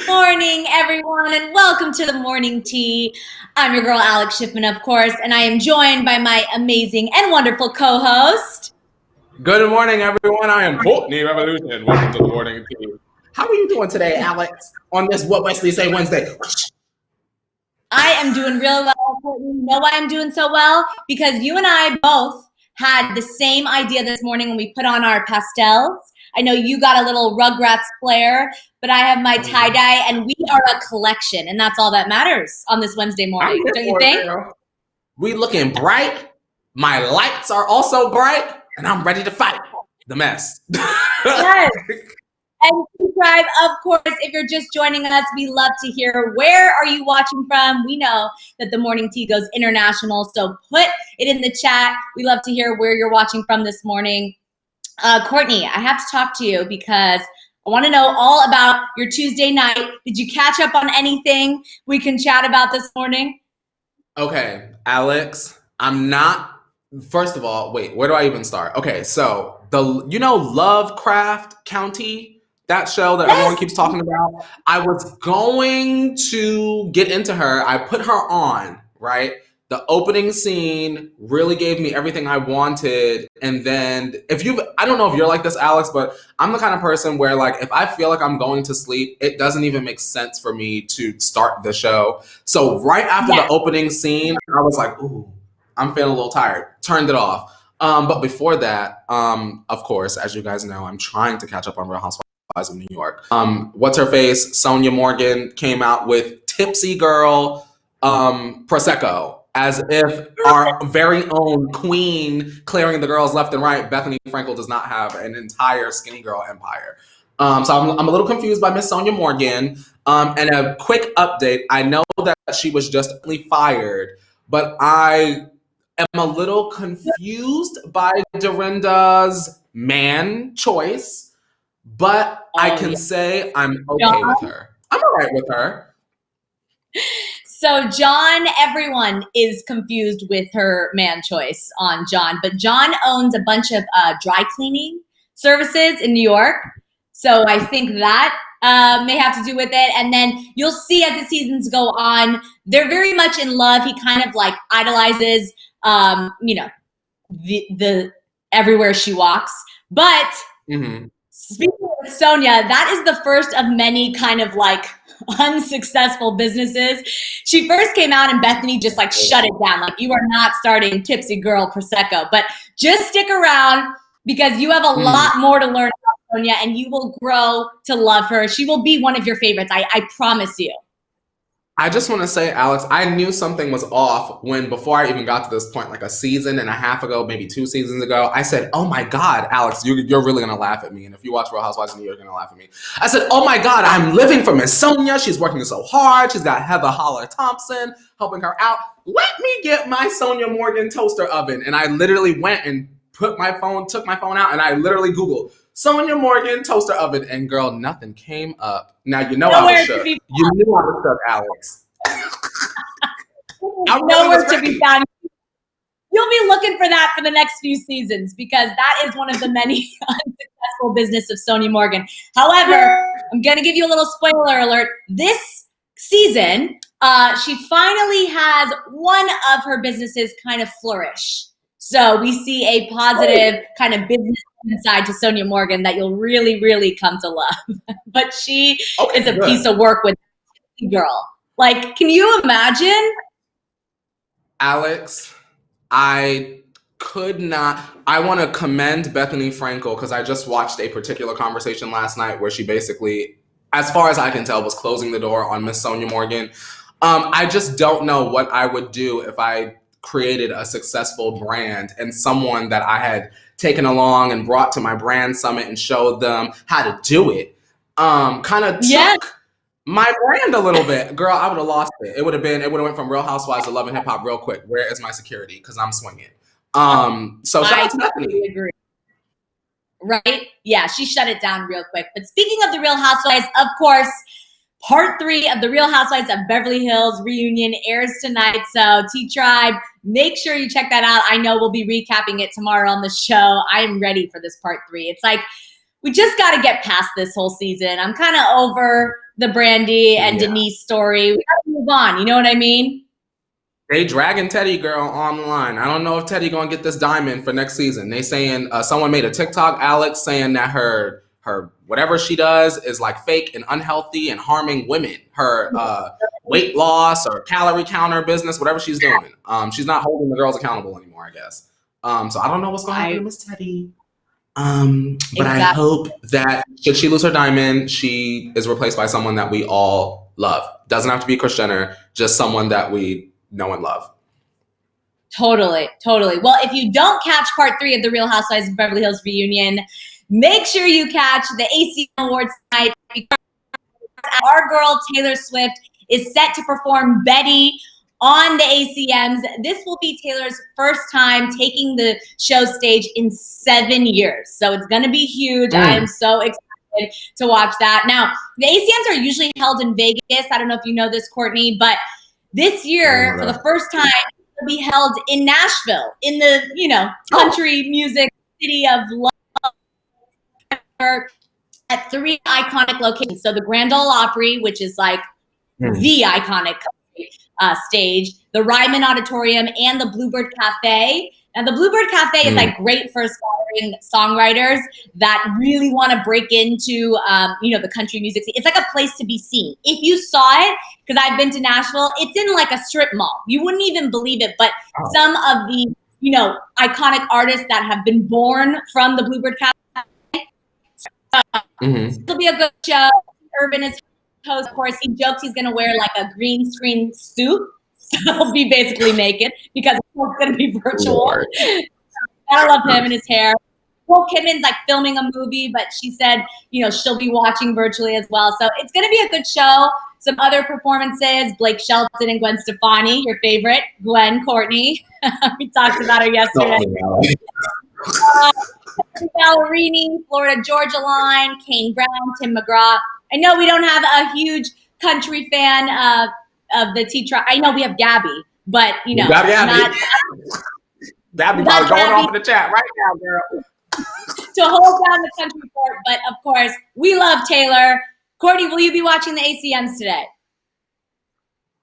Morning, everyone, and welcome to the morning tea. I'm your girl, Alex Schiffman, of course, and I am joined by my amazing and wonderful co-host. Good morning, everyone. I am Courtney Revolution. Welcome to the morning tea. How are you doing today, Alex? On this What Wesley Say Wednesday? I am doing real well, Courtney. You know why I'm doing so well? Because you and I both had the same idea this morning when we put on our pastels. I know you got a little Rugrats flair, but I have my tie-dye, and we are a collection, and that's all that matters on this Wednesday morning, don't you think? We looking bright. My lights are also bright, and I'm ready to fight the mess. Yes. And subscribe, of course, if you're just joining us, we love to hear where are you watching from. We know that the morning tea goes international, so put it in the chat. We love to hear where you're watching from this morning. Courtney, I have to talk to you because I want to know all about your Tuesday night. Did you catch up on anything we can chat about this morning? Okay, Alex, I'm not. First of all, wait, where do I even start? Okay, so Lovecraft County, that show that everyone keeps talking about. I was going to get into her. I put her on, right? The opening scene really gave me everything I wanted. And then I don't know if you're like this, Alex, but I'm the kind of person where, like, if I feel like I'm going to sleep, it doesn't even make sense for me to start the show. So right after the opening scene, I was like, ooh, I'm feeling a little tired. Turned it off. But before that, of course, as you guys know, I'm trying to catch up on Real Housewives of New York. What's her face? Sonia Morgan came out with Tipsy Girl Prosecco, as if our very own queen clearing the girls left and right. Bethany Frankel does not have an entire skinny girl empire. So I'm a little confused by Miss Sonia Morgan. And a quick update. I know that she was just fired, but I am a little confused by Dorinda's man choice, but I can say I'm okay with her. I'm all right with her. So John, everyone is confused with her man choice on John, but John owns a bunch of dry cleaning services in New York. So I think that may have to do with it. And then you'll see as the seasons go on, they're very much in love. He kind of like idolizes, the everywhere she walks. But speaking of Sonia, that is the first of many kind of like unsuccessful businesses. She first came out and Bethany just like shut it down. Like, you are not starting Tipsy Girl Prosecco, but just stick around because you have a lot more to learn about Sonia and you will grow to love her. She will be one of your favorites. I promise you. I just want to say, Alex, I knew something was off when, before I even got to this point, like a season and a half ago, maybe 2 seasons ago, I said, oh my God, Alex, you're really going to laugh at me. And if you watch Real Housewives of New York, you're going to laugh at me. I said, oh my God, I'm living for Miss Sonia. She's working so hard. She's got Heather Holler Thompson helping her out. Let me get my Sonia Morgan toaster oven. And I literally went and took my phone out, and I literally Googled Sonia Morgan toaster oven, and girl, nothing came up. Now you know I was shook. You knew I was shook, Alex. Nowhere to be found. You'll be looking for that for the next few seasons because that is one of the many unsuccessful business of Sonia Morgan. However, I'm going to give you a little spoiler alert. This season, she finally has one of her businesses kind of flourish. So we see a positive kind of business inside to Sonia Morgan that you'll really, really come to love. But she is a piece of work with girl. Like, can you imagine? Alex, I could not. I want to commend Bethany Frankel because I just watched a particular conversation last night where she basically, as far as I can tell, was closing the door on Miss Sonia Morgan. I just don't know what I would do if I created a successful brand and someone that I had taken along and brought to my brand summit and showed them how to do it. Kind of took my brand a little bit. Girl, I would have lost it. It would have went from Real Housewives to Love and Hip Hop real quick. Where is my security? Because I'm swinging. So shout out to Bethany. Agree. Right? Yeah, she shut it down real quick. But speaking of the Real Housewives, of course, Part 3 of the Real Housewives of Beverly Hills reunion airs tonight. So T-Tribe, make sure you check that out. I know we'll be recapping it tomorrow on the show. I am ready for this Part 3. It's like we just got to get past this whole season. I'm kind of over the Brandy and Denise story. We got to move on. You know what I mean? They dragging Teddy girl online. I don't know if Teddy gonna get this diamond for next season. They saying someone made a TikTok, Alex, saying that her whatever she does is like fake and unhealthy and harming women. Her weight loss or calorie counter business, whatever she's doing. She's not holding the girls accountable anymore, I guess. So I don't know what's going to happen to Miss Teddy. But I hope that should she lose her diamond, she is replaced by someone that we all love. Doesn't have to be Kris Jenner, just someone that we know and love. Totally. Well, if you don't catch part 3 of the Real Housewives of Beverly Hills reunion, make sure you catch the ACM Awards tonight. Our girl Taylor Swift is set to perform Betty on the ACMs. This will be Taylor's first time taking the show stage in 7 years. So it's going to be huge. I am so excited to watch that. Now, the ACMs are usually held in Vegas. I don't know if you know this, Courtney, but this year, for the first time, it'll be held in Nashville, in the, country music city of love, at 3 iconic locations. So the Grand Ole Opry, which is like the iconic stage, the Ryman Auditorium, and the Bluebird Cafe. And the Bluebird Cafe is like great for aspiring songwriters that really want to break into, the country music scene. It's like a place to be seen. If you saw it, because I've been to Nashville, it's in like a strip mall. You wouldn't even believe it, but some of the, iconic artists that have been born from the Bluebird Cafe. It'll be a good show. Urban is host. Of course, he jokes he's going to wear like a green screen suit. So he'll be basically naked because it's going to be virtual. I love him and his hair. Nicole Kidman's like filming a movie, but she said, she'll be watching virtually as well. So it's going to be a good show. Some other performances, Blake Shelton and Gwen Stefani, your favorite, Gwen Courtney. We talked about her yesterday. Ballerini, Florida Georgia Line, Kane Brown, Tim McGraw. I know we don't have a huge country fan of the T-Tribe. I know we have Gabby, but Gabby probably going off in the chat right now, girl. To hold down the country court, but of course we love Taylor. Courtney, will you be watching the ACMs today?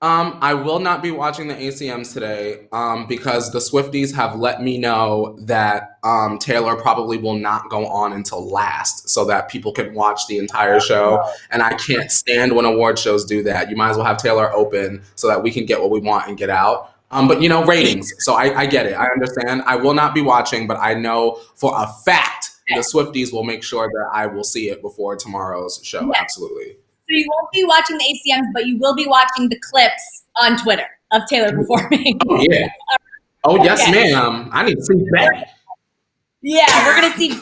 I will not be watching the ACMs today because the Swifties have let me know that Taylor probably will not go on until last so that people can watch the entire show. And I can't stand when award shows do that. You might as well have Taylor open so that we can get what we want and get out. But ratings. So I get it. I understand. I will not be watching, but I know for a fact the Swifties will make sure that I will see it before tomorrow's show. Yes. Absolutely. So you won't be watching the ACMs, but you will be watching the clips on Twitter of Taylor performing. Oh, yeah. Oh, yes, ma'am. I need to see that. Yeah, we're going to see.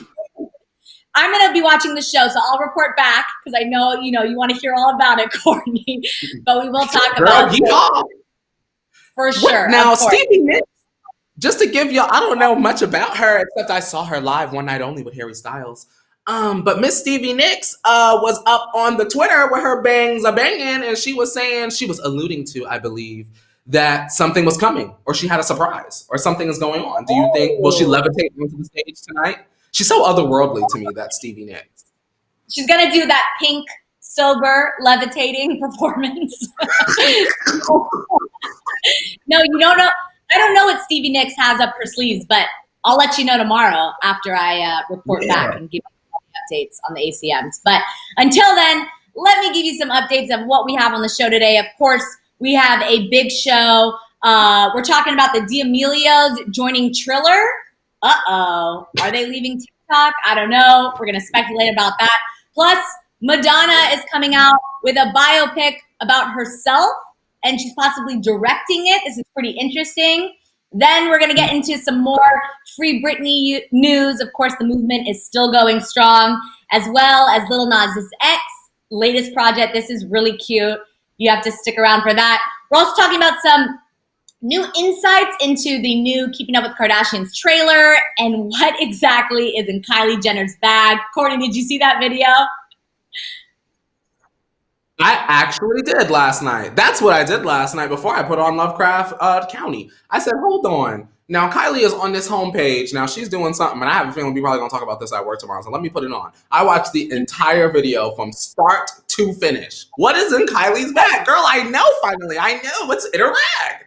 I'm going to be watching the show, so I'll report back because I know, you want to hear all about it, Courtney. But we will talk about it. For sure. Now, Stevie Nicks, just to give y'all, I don't know much about her, except I saw her live one night only with Harry Styles. But Miss Stevie Nicks was up on the Twitter with her bangs a banging, and she was saying, she was alluding to, I believe, that something was coming, or she had a surprise, or something is going on. Do you think, will she levitate onto the stage tonight? She's so otherworldly to me, that Stevie Nicks. She's going to do that pink, sober, levitating performance. No, you don't know. I don't know what Stevie Nicks has up her sleeves, but I'll let you know tomorrow after I report back and give you updates on the ACMs. But until then, let me give you some updates of what we have on the show today. Of course, we have a big show. We're talking about the D'Amelios joining Triller. Uh-oh. Are they leaving TikTok? I don't know. We're going to speculate about that. Plus, Madonna is coming out with a biopic about herself, and she's possibly directing it. This is pretty interesting. Then we're going to get into some more Free Britney news. Of course, the movement is still going strong, as well as Lil Nas X latest project. This is really cute. You have to stick around for that. We're also talking about some new insights into the new Keeping Up with Kardashians trailer and what exactly is in Kylie Jenner's bag. Courtney, did you see that video? I actually did last night. That's what I did last night before I put on Lovecraft County. I said, hold on. Now, Kylie is on this homepage. Now, she's doing something, and I have a feeling we're probably going to talk about this at work tomorrow, so let me put it on. I watched the entire video from start to finish. What is in Kylie's bag? Girl, I know finally. I know what's in her bag.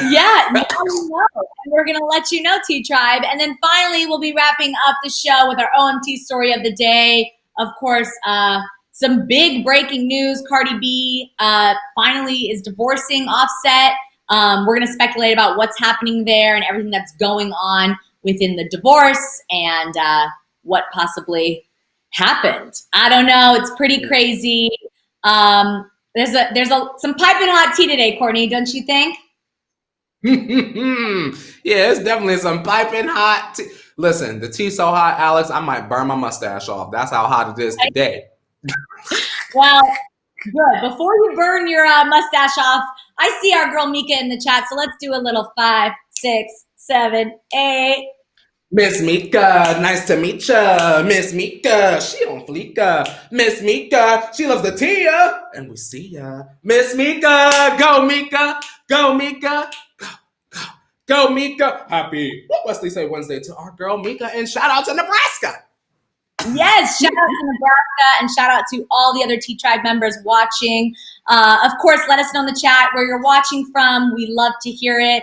Yeah, now we know. And we're going to let you know, T-Tribe. And then finally, we'll be wrapping up the show with our OMT story of the day. Of course, some big breaking news. Cardi B finally is divorcing Offset. We're going to speculate about what's happening there and everything that's going on within the divorce and what possibly happened. I don't know. It's pretty crazy. There's some piping hot tea today, Courtney, don't you think? Yeah, it's definitely some piping hot tea. Listen, the tea's so hot, Alex, I might burn my mustache off. That's how hot it is today. Well, good. Before you burn your mustache off, I see our girl Mika in the chat, so let's do a little 5, 6, 7, 8. Miss Mika, nice to meet ya. Miss Mika, she on fleeka. Miss Mika, she loves the tea, and we see ya. Miss Mika, go Mika, go Mika, go Mika. Happy what Wesley say Wednesday to our girl Mika, and shout out to Nebraska. Yes, shout out to Nebraska and shout out to all the other T-Tribe members watching. Of course, let us know in the chat where you're watching from. We love to hear it.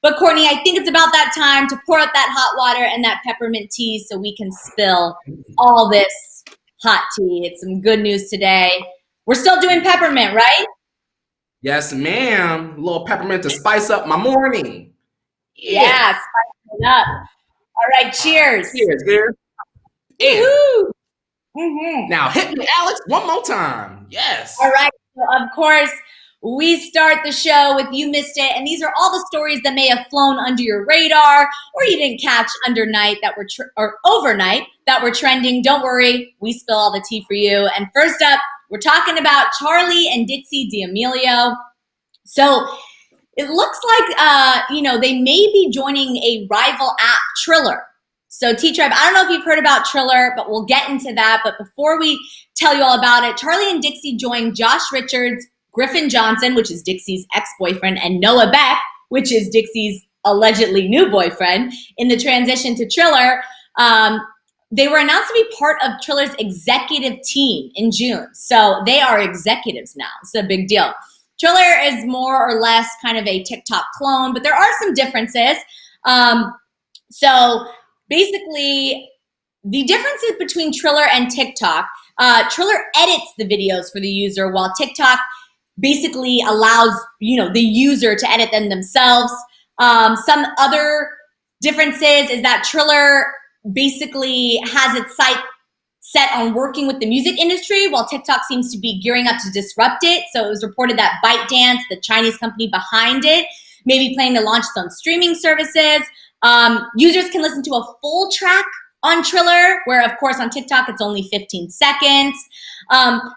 But Courtney, I think it's about that time to pour out that hot water and that peppermint tea so we can spill all this hot tea. It's some good news today. We're still doing peppermint, right? Yes, ma'am. A little peppermint to spice up my morning. Yeah, spice it up. All right, cheers. Cheers, dear. Now hit me, Alex, one more time. Yes. All right. So of course, we start the show with You Missed It, and these are all the stories that may have flown under your radar or you didn't catch undernight that were or overnight that were trending. Don't worry, we spill all the tea for you. And first up, we're talking about Charli and Ditsy D'Amelio. So it looks like they may be joining a rival app, Triller. So T-Tribe, I don't know if you've heard about Triller, but we'll get into that. But before we tell you all about it, Charli and Dixie joined Josh Richards, Griffin Johnson, which is Dixie's ex-boyfriend, and Noah Beck, which is Dixie's allegedly new boyfriend, in the transition to Triller. They were announced to be part of Triller's executive team in June. So they are executives now. It's a big deal. Triller is more or less kind of a TikTok clone, but there are some differences. So basically, the differences between Triller and TikTok, Triller edits the videos for the user while TikTok basically allows, the user to edit them themselves. Some other differences is that Triller basically has its sight set on working with the music industry while TikTok seems to be gearing up to disrupt it. So it was reported that ByteDance, the Chinese company behind it, may be planning to launch its own streaming services. Users can listen to a full track on Triller, where of course on TikTok it's only 15 seconds.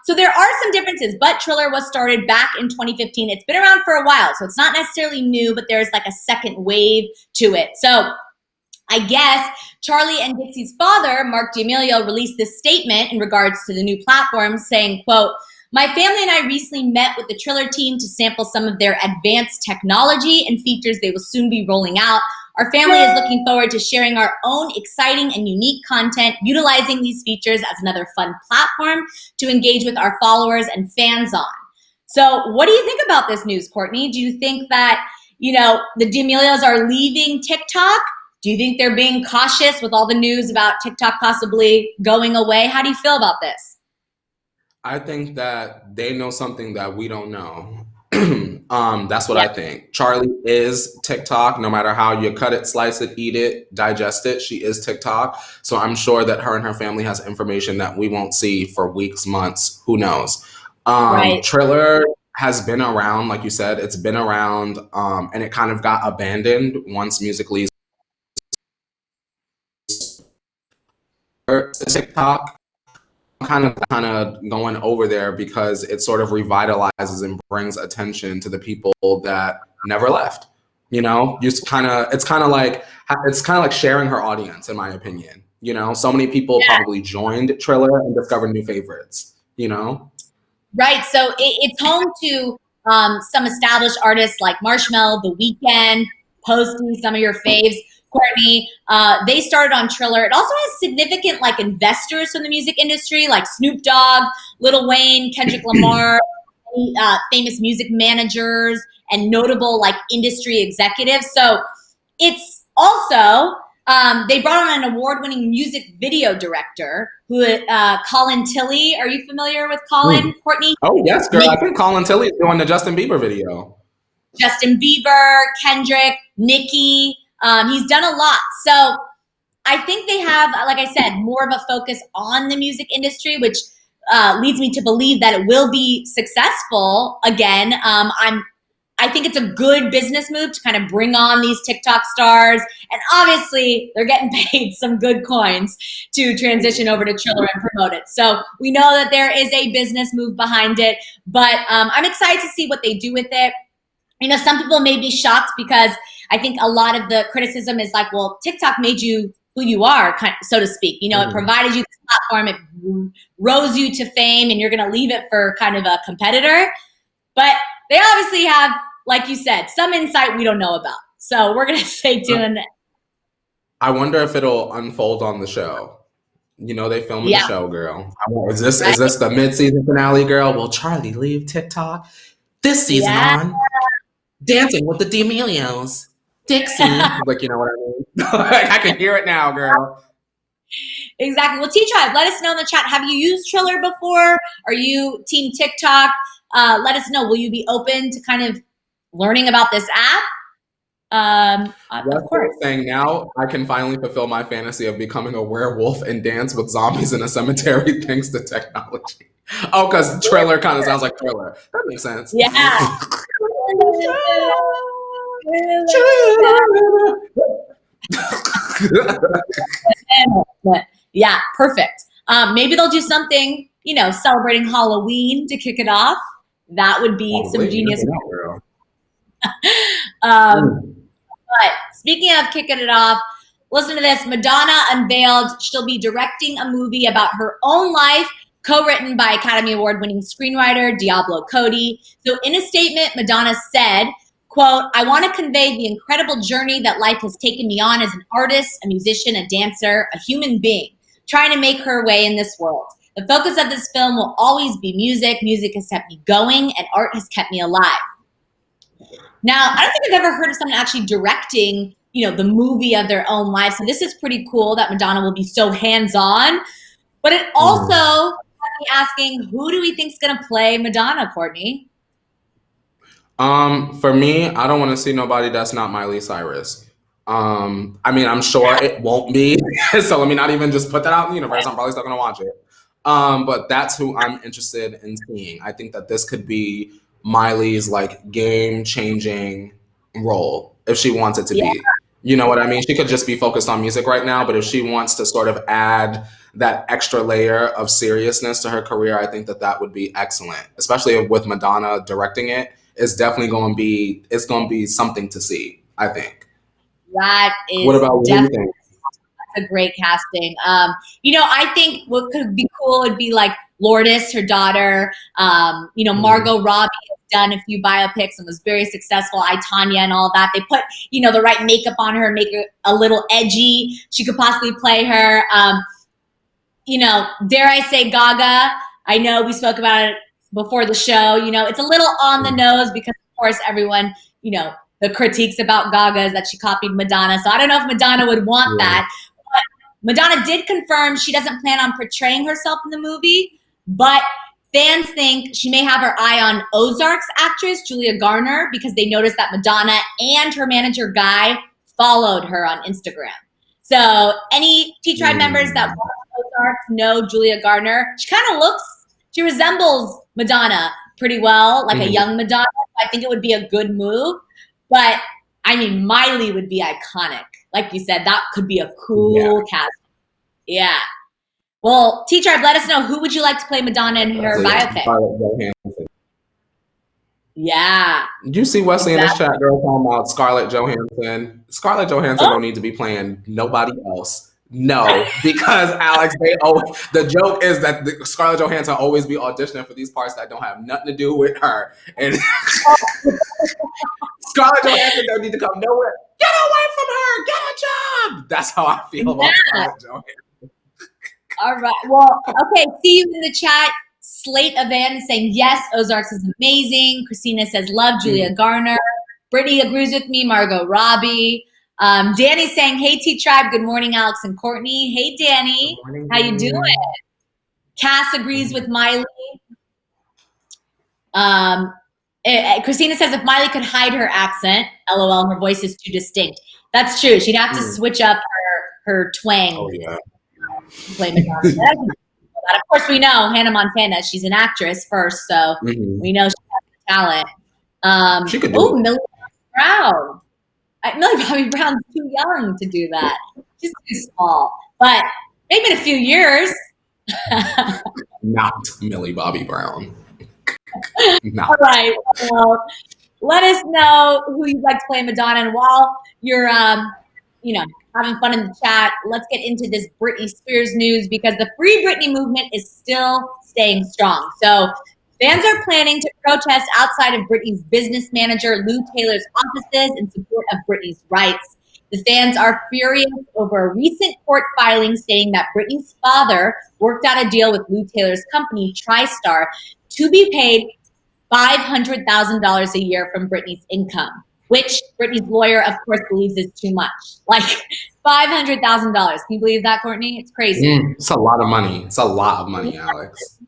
So there are some differences, but Triller was started back in 2015. It's been around for a while, so it's not necessarily new, but there's like a second wave to it. So I guess Charli and Dixie's father, Mark D'Amelio, released this statement in regards to the new platform saying, quote, "My family and I recently met with the Triller team to sample some of their advanced technology and features they will soon be rolling out. Our family is looking forward to sharing our own exciting and unique content, utilizing these features as another fun platform to engage with our followers and fans on." So what do you think about this news, Courtney? Do you think that, the D'Amelios are leaving TikTok? Do you think they're being cautious with all the news about TikTok possibly going away? How do you feel about this? I think that they know something that we don't know. That's what I think. Charli is TikTok. No matter how you cut it, slice it, eat it, digest it, she is TikTok. So I'm sure that her and her family has information that we won't see for weeks, months, who knows. Right. Triller has been around, like you said, it's been around, and it kind of got abandoned once Musical.ly TikTok. Kind of going over there because it sort of revitalizes and brings attention to the people that never left. It's kind of like sharing her audience, in my opinion. So many people probably joined Triller and discovered new favorites. Right. So it's home to some established artists like Marshmello, The Weeknd, Posty, some of your faves, Courtney. They started on Triller. It also has significant like investors from the music industry, like Snoop Dogg, Lil Wayne, Kendrick Lamar, famous music managers, and notable like industry executives. So it's also they brought on an award-winning music video director who Colin Tilley. Are you familiar with Colin, Courtney? Oh yes, girl. I think Colin Tilley is doing the Justin Bieber video. Justin Bieber, Kendrick, Nicki. He's done a lot. So I think they have, like I said, more of a focus on the music industry, which leads me to believe that it will be successful again. I think it's a good business move to kind of bring on these TikTok stars. And obviously, they're getting paid some good coins to transition over to Triller and promote it. So we know that there is a business move behind it. But I'm excited to see what they do with it. You know, some people may be shocked because I think a lot of the criticism is like, well, TikTok made you who you are, so to speak. You know, it provided you this platform, it rose you to fame, and you're going to leave it for kind of a competitor. But they obviously have, like you said, some insight we don't know about. So we're going to stay tuned. I wonder if it'll unfold on the show. You know, they filmed the show, girl. Is this the mid-season finale, girl? Will Charlie leave TikTok? This season on Dancing with the D'Amelios. Dixie. Like, you know what I mean? I can hear it now, girl. Exactly. Well, T-Tribe, let us know in the chat. Have you used Triller before? Are you team TikTok? Let us know. Will you be open to kind of learning about this app? Of course. Saying now, I can finally fulfill my fantasy of becoming a werewolf and dance with zombies in a cemetery thanks to technology. Oh, because Triller kind of sounds like Thriller. That makes sense. Yeah. Yeah, perfect. Maybe they'll do something, you know, celebrating Halloween to kick it off. That would be some genius. But speaking of kicking it off, listen to this. Madonna unveiled she'll be directing a movie about her own life, co-written by Academy Award-winning screenwriter Diablo Cody. So in a statement, Madonna said, quote, "I want to convey the incredible journey that life has taken me on as an artist, a musician, a dancer, a human being, trying to make her way in this world. The focus of this film will always be music. Music has kept me going, and art has kept me alive." Now, I don't think I've ever heard of someone actually directing, you know, the movie of their own life. So this is pretty cool that Madonna will be so hands-on. But it also has me asking, who do we think is going to play Madonna, Courtney? For me, I don't want to see nobody that's not Miley Cyrus. I mean, I'm sure it won't be. So let me not even just put that out in the universe. I'm probably still going to watch it. But that's who I'm interested in seeing. I think that this could be Miley's like game-changing role if she wants it to be. You know what I mean? She could just be focused on music right now, but if she wants to sort of add that extra layer of seriousness to her career, I think that that would be excellent, especially with Madonna directing it. It's definitely going to be something to see, I think. That is what about you think? That's a great casting. You know, I think what could be cool would be like Lourdes, her daughter. You know, Margot Robbie has done a few biopics and was very successful. I, Tanya and all that. They put, you know, the right makeup on her, make her a little edgy. She could possibly play her. You know, dare I say Gaga? I know we spoke about it before the show. You know, it's a little on the nose because, of course, everyone, you know, the critiques about Gaga is that she copied Madonna. So I don't know if Madonna would want that. But Madonna did confirm she doesn't plan on portraying herself in the movie, but fans think she may have her eye on Ozark's actress, Julia Garner, because they noticed that Madonna and her manager, Guy, followed her on Instagram. So any T-Tribe members that watch Ozark know Julia Garner. She resembles Madonna pretty well, like a young Madonna. I think it would be a good move. But, I mean, Miley would be iconic. Like you said, that could be a cool cast. Yeah. Well, T-Tribe, let us know, who would you like to play Madonna in her biopic? Yeah. Did you see Wesley in this chat, girl, talking about Scarlett Johansson? Scarlett Johansson don't need to be playing nobody else. No, because Alex, the joke is that Scarlett Johansson always be auditioning for these parts that don't have nothing to do with her. And Scarlett Johansson don't need to come nowhere. Get away from her! Get a job! That's how I feel about Scarlett Johansson. All right. Well, okay. See you in the chat. Slate Evan is saying, yes, Ozarks is amazing. Christina says, love Julia Garner. Brittany agrees with me. Margot Robbie. Danny's saying, hey, T-Tribe. Good morning, Alex and Courtney. Hey, Danny. Morning, How you doing? Cass agrees with Miley. Christina says, if Miley could hide her accent, LOL, her voice is too distinct. That's true. She'd have to switch up her twang. Oh, yeah. Of course, we know Hannah Montana. She's an actress first, so we know she has the talent. She could do it. Millie Bobby Brown. Millie Bobby Brown's too young to do that. She's too small. But maybe in a few years. Not Millie Bobby Brown. No. All right. Well, let us know who you'd like to play Madonna. And while you're, having fun in the chat, let's get into this Britney Spears news because the Free Britney movement is still staying strong. So fans are planning to protest outside of Britney's business manager Lou Taylor's offices in support of Britney's rights. The fans are furious over a recent court filing stating that Britney's father worked out a deal with Lou Taylor's company, TriStar, to be paid $500,000 a year from Britney's income, which Britney's lawyer, of course, believes is too much. Like $500,000. Can you believe that, Courtney? It's crazy. It's a lot of money. It's a lot of money, Alex.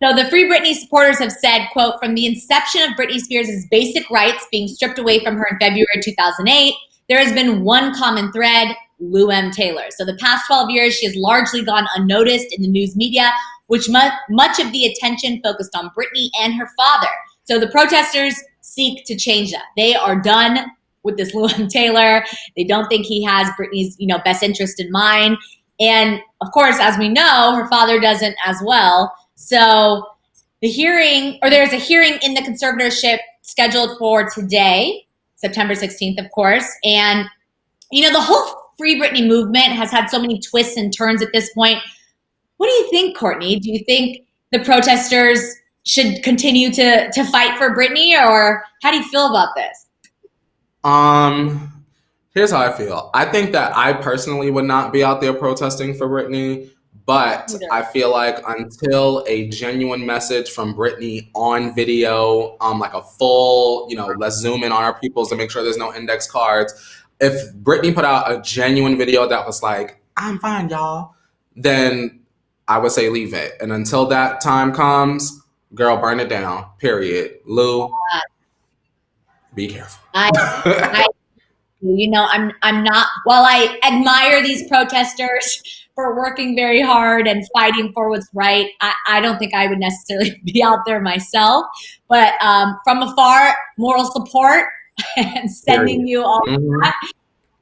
So the Free Britney supporters have said, quote, from the inception of Britney Spears' basic rights being stripped away from her in February 2008, there has been one common thread, Lou M. Taylor. So the past 12 years, she has largely gone unnoticed in the news media, which much of the attention focused on Britney and her father. So the protesters seek to change that. They are done with this Lou M. Taylor. They don't think he has Britney's, best interest in mind. And of course, as we know, her father doesn't as well. So there's a hearing in the conservatorship scheduled for today, September 16th, of course. And, the whole Free Britney movement has had so many twists and turns at this point. What do you think, Courtney? Do you think the protesters should continue to fight for Britney, or how do you feel about this? Here's how I feel. I think that I personally would not be out there protesting for Britney, but I feel like until a genuine message from Britney on video, like a full, let's zoom in on our peoples to make sure there's no index cards. If Britney put out a genuine video that was like, I'm fine, y'all, then I would say leave it. And until that time comes, girl, burn it down, period. Lou, be careful. I'm not, while I admire these protesters for working very hard and fighting for what's right, I don't think I would necessarily be out there myself. But from afar, moral support and sending you all that.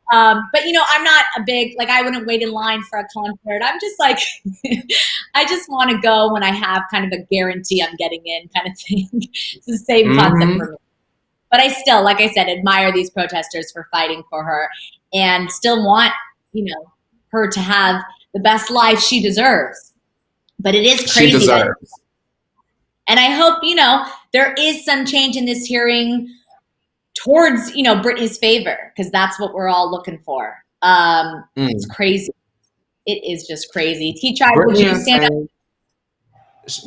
But I'm not a big, I wouldn't wait in line for a concert. I'm just like, I just want to go when I have kind of a guarantee I'm getting in kind of thing. It's the same concept for me. But I still, like I said, admire these protesters for fighting for her and still want, her to have the best life she deserves. But it is crazy. She deserves. And I hope, there is some change in this hearing towards, Britney's favor, because that's what we're all looking for. It's crazy. It is just crazy. T-Tribe, would you stand up?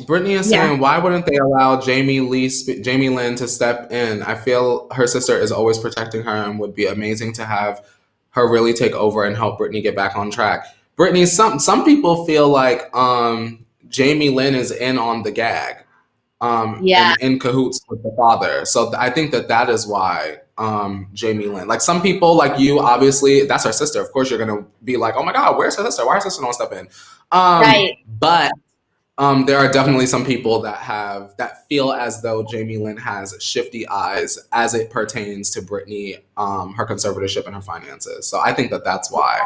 Britney is saying, why wouldn't they allow Jamie Lynn to step in? I feel her sister is always protecting her and would be amazing to have her really take over and help Britney get back on track. Britney, some people feel like Jamie Lynn is in on the gag. In cahoots with the father. So I think that is why Jamie Lynn, like some people like you, obviously that's her sister. Of course you're going to be like, oh my God, where's her sister? Why her sister don't step in? Right. But there are definitely some people that feel as though Jamie Lynn has shifty eyes as it pertains to Britney, her conservatorship and her finances. So I think that's why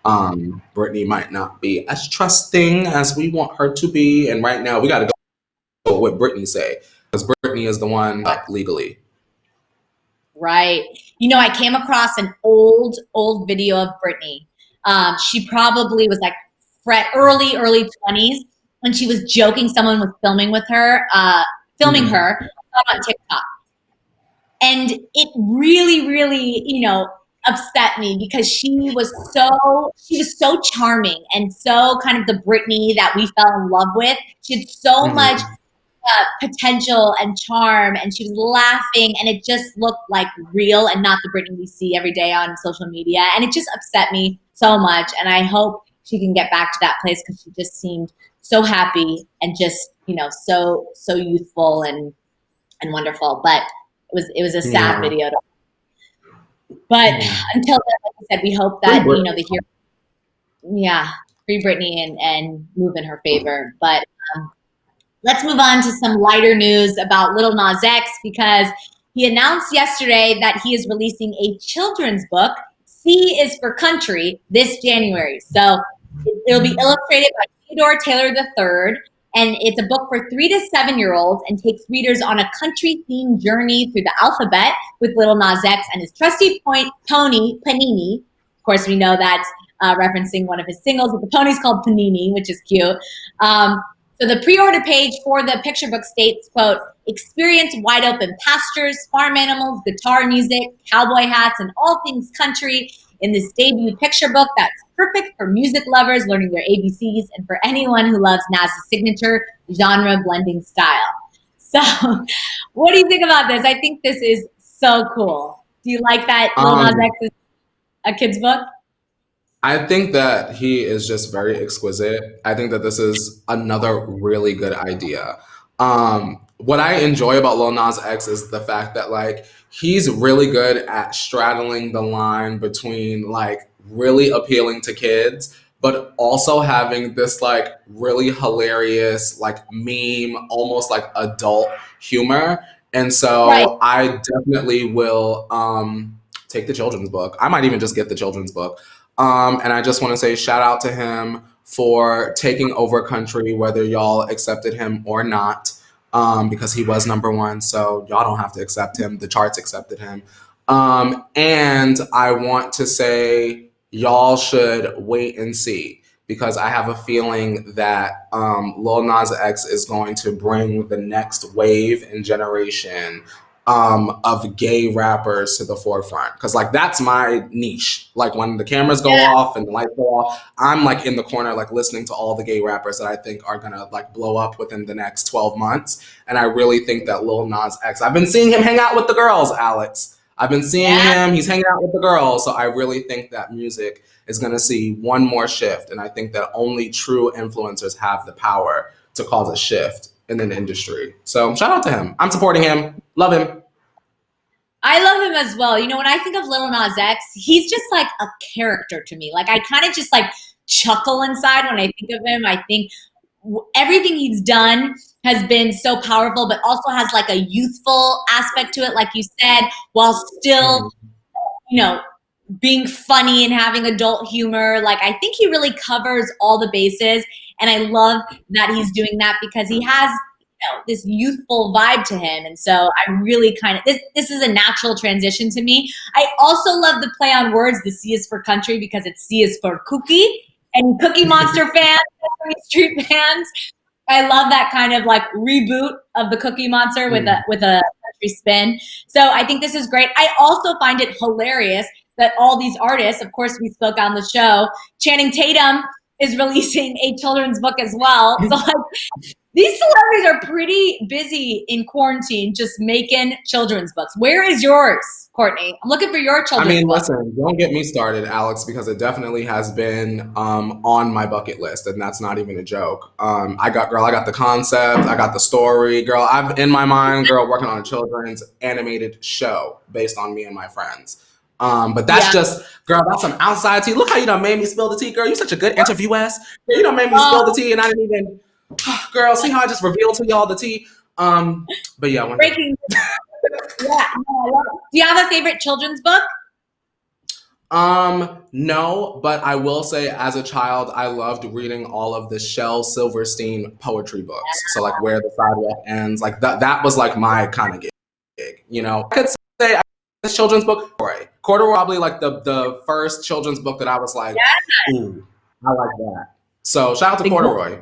Britney might not be as trusting as we want her to be. And right now we got to go what Britney say, because Britney is the one legally. Right. I came across an old video of Britney She probably was like early 20s, and she was joking. Someone was filming her on TikTok. And it really, really, upset me because she was so charming and so kind of the Britney that we fell in love with. She had so much potential and charm, and she was laughing, and it just looked like real and not the Britney we see every day on social media. And it just upset me so much. And I hope she can get back to that place because she just seemed so happy and just, so youthful and wonderful. But it was a sad video. But until then, like I said, we hope that, free Britney and move in her favor. But let's move on to some lighter news about Lil Nas X, because he announced yesterday that he is releasing a children's book, C is for Country, this January. So it'll be illustrated by Theodore Taylor III, and it's a book for 3 to 7-year-olds and takes readers on a country-themed journey through the alphabet with Lil Nas X and his trusty pony, Panini. Of course, we know that's referencing one of his singles, but the pony's called Panini, which is cute. So the pre-order page for the picture book states, quote, experience wide open pastures, farm animals, guitar music, cowboy hats, and all things country in this debut picture book that's perfect for music lovers learning their ABCs and for anyone who loves Nas's signature genre blending style. So what do you think about this? I think this is so cool. Do you like that Lil Nas X is a kid's book? I think that he is just very exquisite. I think that this is another really good idea. What I enjoy about Lil Nas X is the fact that like he's really good at straddling the line between like really appealing to kids, but also having this like really hilarious, like meme, almost like adult humor. And so I definitely will take the children's book. I might even just get the children's book. And I just want to say shout out to him for taking over country, whether y'all accepted him or not, because he was #1. So y'all don't have to accept him. The charts accepted him. And I want to say y'all should wait and see, because I have a feeling that Lil Nas X is going to bring the next wave and generation of gay rappers to the forefront, because like that's my niche. Like when the cameras go off and the lights go off, I'm like in the corner like listening to all the gay rappers that I think are gonna like blow up within the next 12 months. And I really think that Lil Nas X, I've been seeing him hang out with the girls, Alex. I've been seeing him, he's hanging out with the girls. So I really think that music is gonna see one more shift. And I think that only true influencers have the power to cause a shift in an industry. So shout out to him. I'm supporting him. Love him. I love him as well. You know, when I think of Lil Nas X, he's just like a character to me. Like I kind of just like chuckle inside when I think of him. I think everything he's done has been so powerful, but also has like a youthful aspect to it, like you said, while still, being funny and having adult humor. Like I think he really covers all the bases. And I love that he's doing that because he has this youthful vibe to him. And so I really kind of, this is a natural transition to me. I also love the play on words. The C is for country because it's C is for cookie. And Cookie Monster fans, Street fans, I love that kind of like reboot of the Cookie Monster with a country spin. So I think this is great. I also find it hilarious that all these artists, of course we spoke on the show, Channing Tatum is releasing a children's book as well. So like, these celebrities are pretty busy in quarantine just making children's books. Where is yours, Courtney? I'm looking for your children's book. Listen, don't get me started, Alex, because it definitely has been on my bucket list, and that's not even a joke. I got the concept, I got the story. Girl, I'm in my mind, working on a children's animated show based on me and my friends. But that's just, girl, that's some outside tea. Look how you done made me spill the tea, girl. You're such a good interviewess. You done made me spill the tea, and I didn't even... Girl, see how I just revealed to y'all the tea? But yeah. Breaking. Do you have a favorite children's book? No, but I will say as a child, I loved reading all of the Shel Silverstein poetry books. So like Where the Sidewalk Ends, like that was like my kind of gig, I could say children's book. Corduroy probably like the first children's book that I was like, ooh, I like that. So shout out to Corduroy.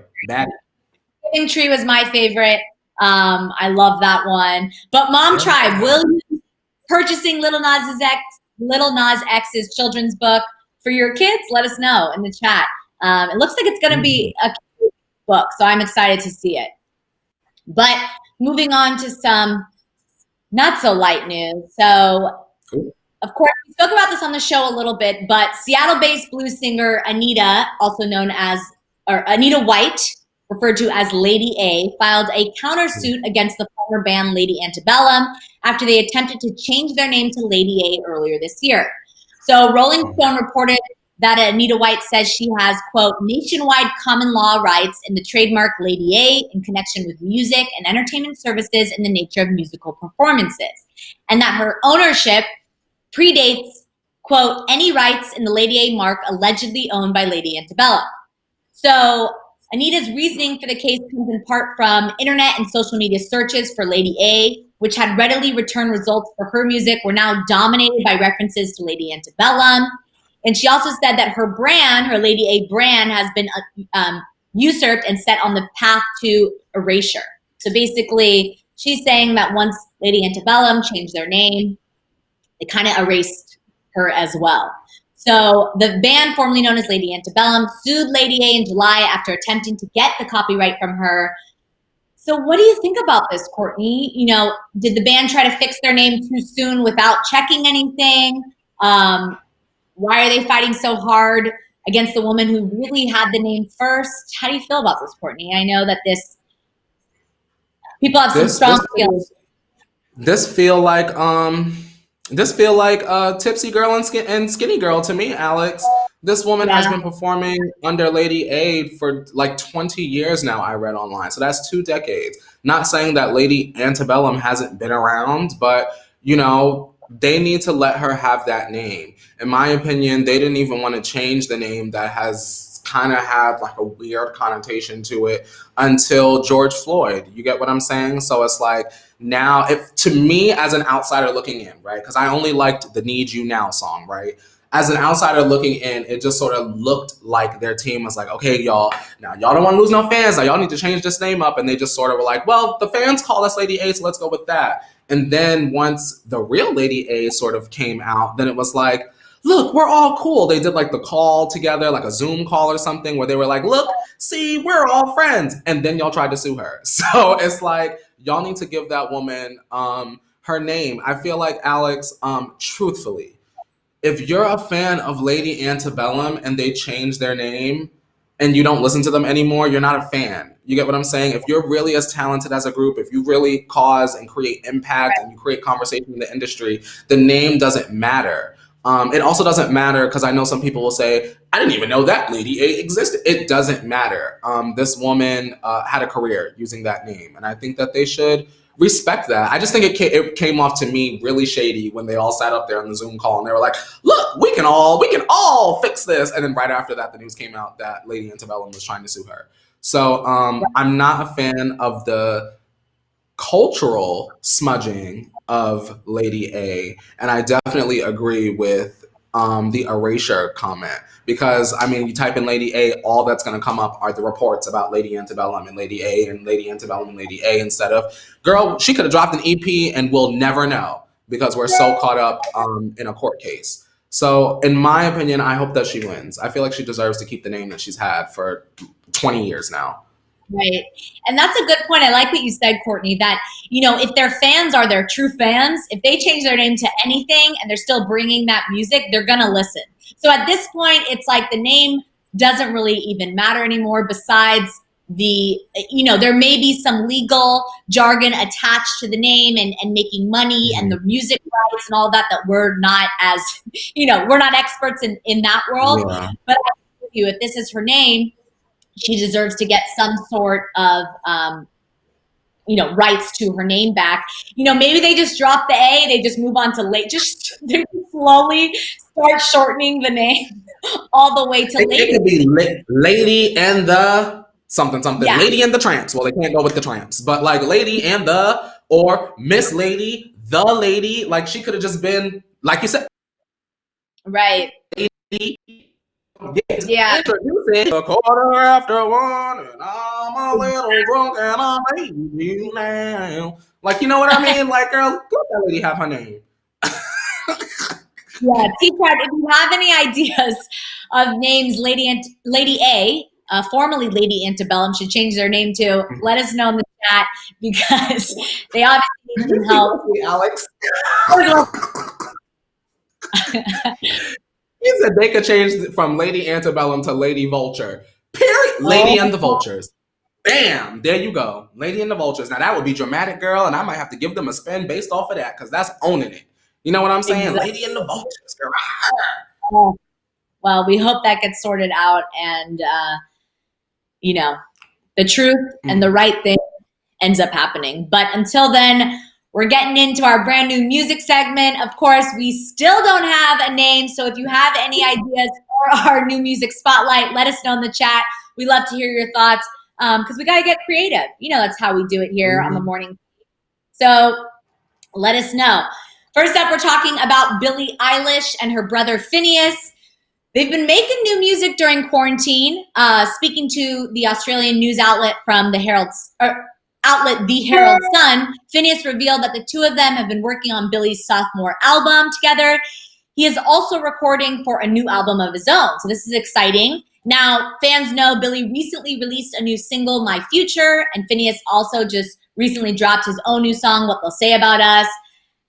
Giving Tree was my favorite. I love that one. But Mom Tribe, will you purchasing Little Nas X's children's book for your kids? Let us know in the chat. It looks like it's going to be a cute book, so I'm excited to see it. But moving on to some not so light news. So, of course, we spoke about this on the show a little bit, but Seattle-based blues singer Anita, also known as, or Anita White, referred to as Lady A, filed a countersuit against the former band Lady Antebellum after they attempted to change their name to Lady A earlier this year. So Rolling Stone reported that Anita White says she has, quote, nationwide common law rights in the trademark Lady A in connection with music and entertainment services in the nature of musical performances, and that her ownership predates, quote, any rights in the Lady A mark allegedly owned by Lady Antebellum. So Anita's reasoning for the case comes in part from internet and social media searches for Lady A, which had readily returned results for her music were now dominated by references to Lady Antebellum. And she also said that her brand, her Lady A brand, has been usurped and set on the path to erasure. So basically, she's saying that once Lady Antebellum changed their name, they kind of erased her as well. So the band, formerly known as Lady Antebellum, sued Lady A in July after attempting to get the copyright from her. So what do you think about this, Courtney? You know, did the band try to fix their name too soon without checking anything? Why are they fighting so hard against the woman who really had the name first? How do you feel about this, Courtney? I know that people have some strong feelings. This feel like Tipsy Girl and Skinny Girl to me, Alex. This woman has been performing under Lady A for like 20 years now, I read online. So that's 2 decades. Not saying that Lady Antebellum hasn't been around, but, you know, they need to let her have that name. In my opinion, they didn't even want to change the name that has kind of had like a weird connotation to it until George Floyd. You get what I'm saying? So it's like now, if to me as an outsider looking in, right? Because I only liked the Need You Now song, right? As an outsider looking in, it just sort of looked like their team was like, okay, y'all, now y'all don't want to lose no fans. Now y'all need to change this name up. And they just sort of were like, well, the fans call us Lady A, so let's go with that. And then once the real Lady A sort of came out, then it was like, look, we're all cool. They did like the call together, like a Zoom call or something where they were like, look, see, we're all friends. And then y'all tried to sue her. So it's like, y'all need to give that woman her name. I feel like, Alex, truthfully, if you're a fan of Lady Antebellum and they change their name and you don't listen to them anymore, you're not a fan. You get what I'm saying? If you're really as talented as a group, if you really cause and create impact and you create conversation in the industry, the name doesn't matter. It also doesn't matter because I know some people will say, I didn't even know that Lady A existed. It doesn't matter. This woman had a career using that name, and I think that they should respect that. I just think it came off to me really shady when they all sat up there on the Zoom call and they were like, look, we can all fix this. And then right after that, the news came out that Lady Antebellum was trying to sue her. So I'm not a fan of the cultural smudging of Lady A. And I definitely agree with the erasure comment. Because, I mean, you type in Lady A, all that's going to come up are the reports about Lady Antebellum and Lady A and Lady Antebellum and Lady A instead of, girl, she could have dropped an EP and we'll never know because we're so caught up in a court case. So, in my opinion, I hope that she wins. I feel like she deserves to keep the name that she's had for 20 years now. Right. And that's a good point. I like what you said, Courtney, that, you know, if their fans are their true fans, if they change their name to anything and they're still bringing that music, they're going to listen. So at this point, it's like the name doesn't really even matter anymore besides the, you know, there may be some legal jargon attached to the name and making money and the music rights and all that we're not as, you know, we're not experts in that world. Yeah. But I agree with you, if this is her name, she deserves to get some sort of, you know, rights to her name back. You know, maybe they just drop the A, they just move on to they just slowly start shortening the name all the way to Lady. It could be Lady and the something. Yeah. Lady and the Tramps. Well, they can't go with the Tramps, but like Lady and the, or Miss Lady, the lady. Like, she could have just been, like you said, right. lady. Yeah. Introducing a 1:15, and I'm a little drunk, and I'm leaving you now. Like, you know what I mean? Like, girl, let that lady have her name. Yeah, T-Chat, if you have any ideas of names Lady A, formerly Lady Antebellum, should change their name to, let us know in the chat, because they obviously need some help. Alex. He said they could change from Lady Antebellum to Lady Vulture. Period. Lady and the Vultures. Bam! There you go. Lady and the Vultures. Now that would be dramatic, girl, and I might have to give them a spin based off of that, because that's owning it. You know what I'm saying? Exactly. Lady and the Vultures, girl. Oh, well, we hope that gets sorted out, and you know, the truth and the right thing ends up happening. But until then, we're getting into our brand new music segment. Of course, we still don't have a name, so if you have any ideas for our new music spotlight, let us know in the chat. We love to hear your thoughts, because we got to get creative. You know, that's how we do it here on the morning. So let us know. First up, we're talking about Billie Eilish and her brother Phineas. They've been making new music during quarantine. Speaking to the Australian news outlet from the Herald Sun, Phineas revealed that the two of them have been working on Billie's sophomore album together. He is also recording for a new album of his own, so this is exciting. Now, fans know Billie recently released a new single, My Future, and Phineas also just recently dropped his own new song, What They'll Say About Us.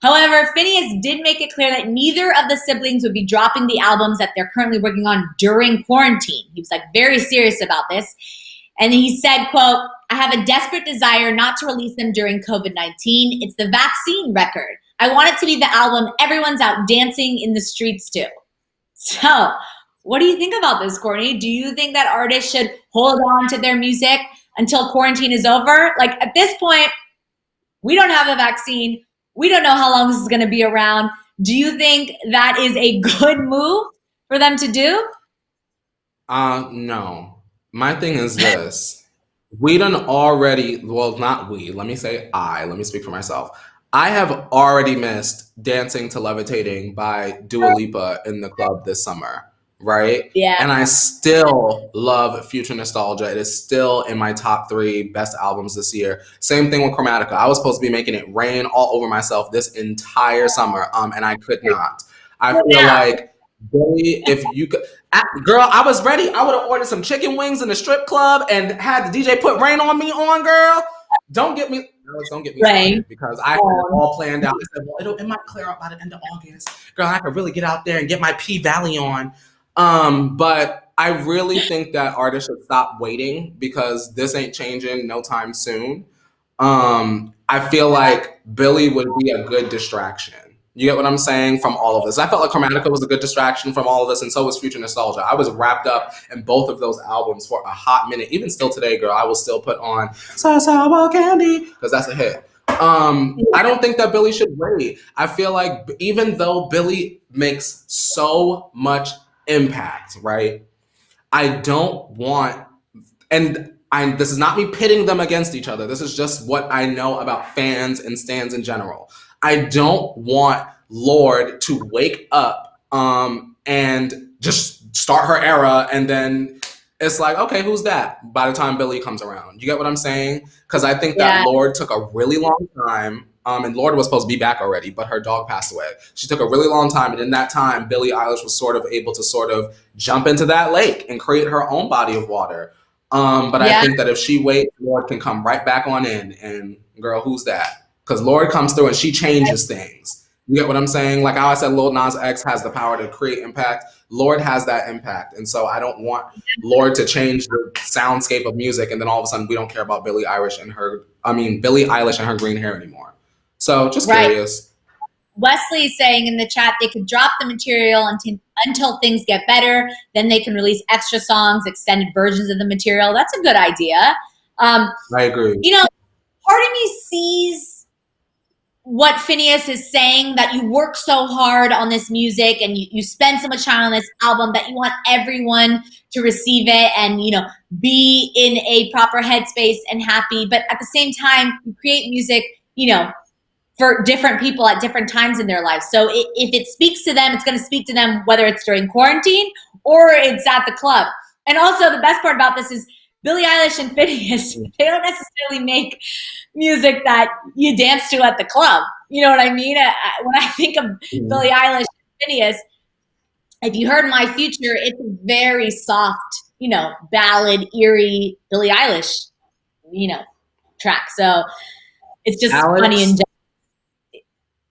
However, Phineas did make it clear that neither of the siblings would be dropping the albums that they're currently working on during quarantine. He was like very serious about this. And he said, quote, I have a desperate desire not to release them during COVID-19. It's the vaccine record. I want it to be the album everyone's out dancing in the streets to. So what do you think about this, Courtney? Do you think that artists should hold on to their music until quarantine is over? Like, at this point, we don't have a vaccine. We don't know how long this is going to be around. Do you think that is a good move for them to do? No. My thing is this. We done already, well, not we, let me speak for myself. I have already missed Dancing to Levitating by Dua Lipa in the club this summer, right? Yeah. And I still love Future Nostalgia. It is still in my top 3 best albums this year. Same thing with Chromatica. I was supposed to be making it rain all over myself this entire summer, and I could not. I feel like, Billie, if you could, girl, I was ready. I would have ordered some chicken wings in the strip club and had the DJ put Rain on Me on, girl. Don't get me started, because I had it all planned out. I said, well, it might clear up by the end of August. Girl, I could really get out there and get my P-Valley on. But I really think that artists should stop waiting, because this ain't changing no time soon. I feel like Billie would be a good distraction. You get what I'm saying? From all of this. I felt like Chromatica was a good distraction from all of this, and so was Future Nostalgia. I was wrapped up in both of those albums for a hot minute. Even still today, girl, I will still put on Sour Candy, because that's a hit. I don't think that Billie should wait. I feel like even though Billie makes so much impact, right? I don't want, this is not me pitting them against each other. This is just what I know about fans and stans in general. I don't want Lorde to wake up and just start her era, and then it's like, okay, who's that by the time Billie comes around? You get what I'm saying? Because I think that Lorde took a really long time, and Lorde was supposed to be back already, but her dog passed away. She took a really long time, and in that time, Billie Eilish was sort of able to jump into that lake and create her own body of water. But I think that if she waits, Lorde can come right back on in, and girl, who's that? Because Lorde comes through and she changes things. You get what I'm saying? Like how I said, Lil Nas X has the power to create impact. Lorde has that impact. And so I don't want Lorde to change the soundscape of music, and then all of a sudden we don't care about Billie Eilish and her green hair anymore. So just curious. Wesley is saying in the chat they could drop the material until things get better. Then they can release extra songs, extended versions of the material. That's a good idea. I agree. You know, part of me sees what Phineas is saying, that you work so hard on this music and you spend so much time on this album that you want everyone to receive it and, you know, be in a proper headspace and happy. But at the same time, you create music, you know, for different people at different times in their lives. So if it speaks to them, it's going to speak to them whether it's during quarantine or it's at the club. And also the best part about this is Billie Eilish and Phineas, they don't necessarily make music that you dance to at the club. You know what I mean? When I think of Billie Eilish and Phineas, if you heard My Future, it's a very soft, ballad, eerie Billie Eilish, track. So it's just Alex, funny and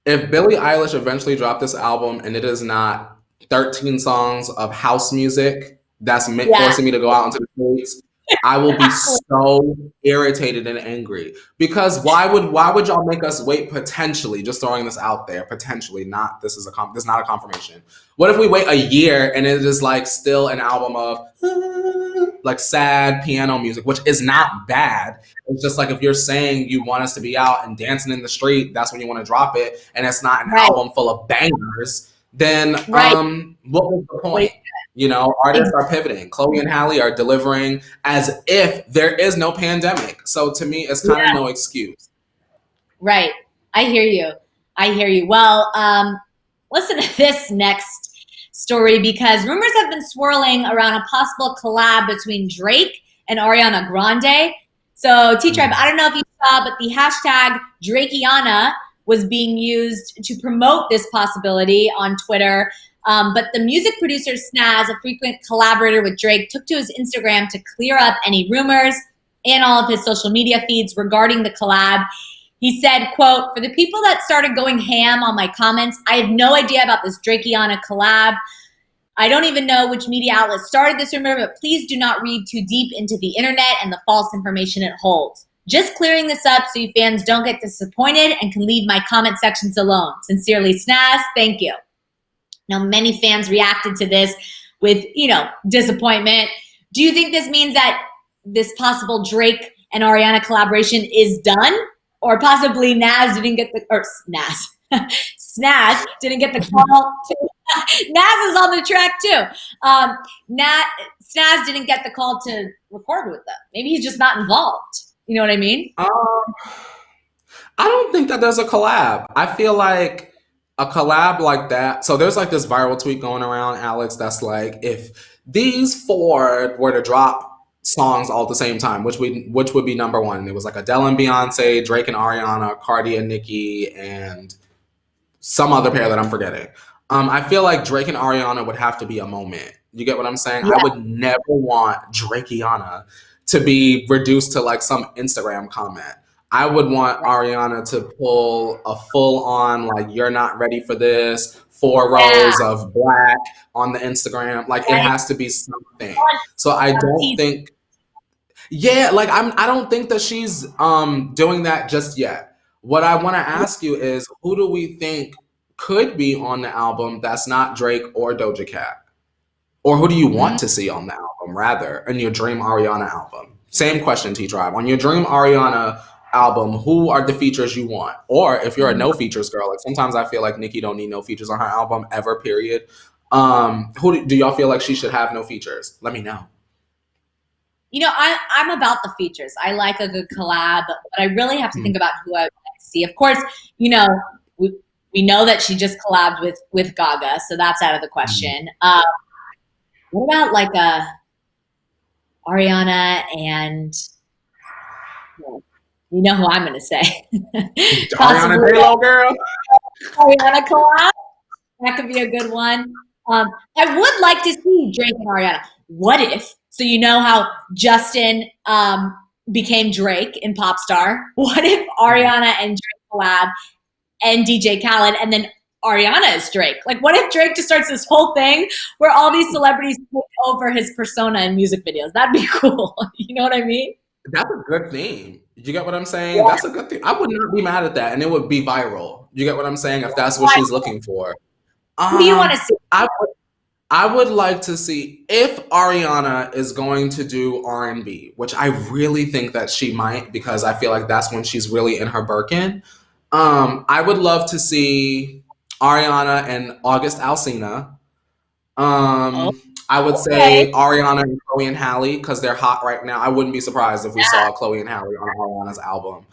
if Billie Eilish eventually dropped this album and it is not 13 songs of house music that's forcing me to go out into the streets, I will be so irritated and angry. Because why would y'all make us wait potentially? Just throwing this out there, potentially. Not this is not a confirmation. What if we wait a year and it is like still an album of like sad piano music, which is not bad. It's just like if you're saying you want us to be out and dancing in the street, that's when you want to drop it, and it's not an album full of bangers. Then what was the point? Artists are pivoting. Chloe and Halle are delivering as if there is no pandemic. So to me, it's kind of no excuse. Right. I hear you. Well, listen to this next story because rumors have been swirling around a possible collab between Drake and Ariana Grande. So T-Tribe, I don't know if you saw, but the hashtag Drakeana was being used to promote this possibility on Twitter. But the music producer Snaz, a frequent collaborator with Drake, took to his Instagram to clear up any rumors and all of his social media feeds regarding the collab. He said, quote, "For the people that started going ham on my comments, I have no idea about this Drakeana collab. I don't even know which media outlet started this rumor, but please do not read too deep into the internet and the false information it holds. Just clearing this up so you fans don't get disappointed and can leave my comment sections alone. Sincerely, Snaz, thank you." Now, many fans reacted to this with, disappointment. Do you think this means that this possible Drake and Ariana collaboration is done? Or possibly Snaz didn't get the call to Nas is on the track too. Snaz didn't get the call to record with them. Maybe he's just not involved. You know what I mean? I don't think that there's a collab. I feel like a collab like that. So there's like this viral tweet going around, Alex, that's like, if these four were to drop songs all at the same time, which would be number one? It was like Adele and Beyonce, Drake and Ariana, Cardi and Nicki, and some other pair that I'm forgetting. I feel like Drake and Ariana would have to be a moment. You get what I'm saying? Yeah. I would never want Drakeana to be reduced to like some Instagram comment. I would want Ariana to pull a full-on, like, "You're not ready for this," 4 rows of black on the Instagram. Like, it has to be something. So I don't think, I don't think that she's doing that just yet. What I want to ask you is, who do we think could be on the album that's not Drake or Doja Cat? Or who do you want to see on the album, rather, in your dream Ariana album? Same question, T-Tribe. On your dream Ariana album, who are the features you want? Or if you're a no features girl, like sometimes I feel like Nicki don't need no features on her album ever, period. Who do y'all feel like she should have no features? Let me know. I'm about the features. I like a good collab, but I really have to think about who I would like to see. Of course, we know that she just collabed with Gaga, so that's out of the question. What about like a Ariana and you know who I'm going to say? Ariana J-Lo, girl. Ariana collab. That could be a good one. I would like to see Drake and Ariana. What if? So you know how Justin became Drake in Popstar? What if Ariana and Drake collab and DJ Khaled, and then Ariana is Drake? Like, what if Drake just starts this whole thing where all these celebrities take over his persona in music videos? That'd be cool. You know what I mean? That's a good theme. You get what I'm saying? Yeah. That's a good thing. I would not be mad at that, and it would be viral. You get what I'm saying? If that's what she's looking for. Who do you want to see? I would like to see if Ariana is going to do R&B, which I really think that she might, because I feel like that's when she's really in her Birkin. I would love to see Ariana and August Alsina. I would say Ariana and Chloe and Halle, because they're hot right now. I wouldn't be surprised if we saw Chloe and Halle on Ariana's album.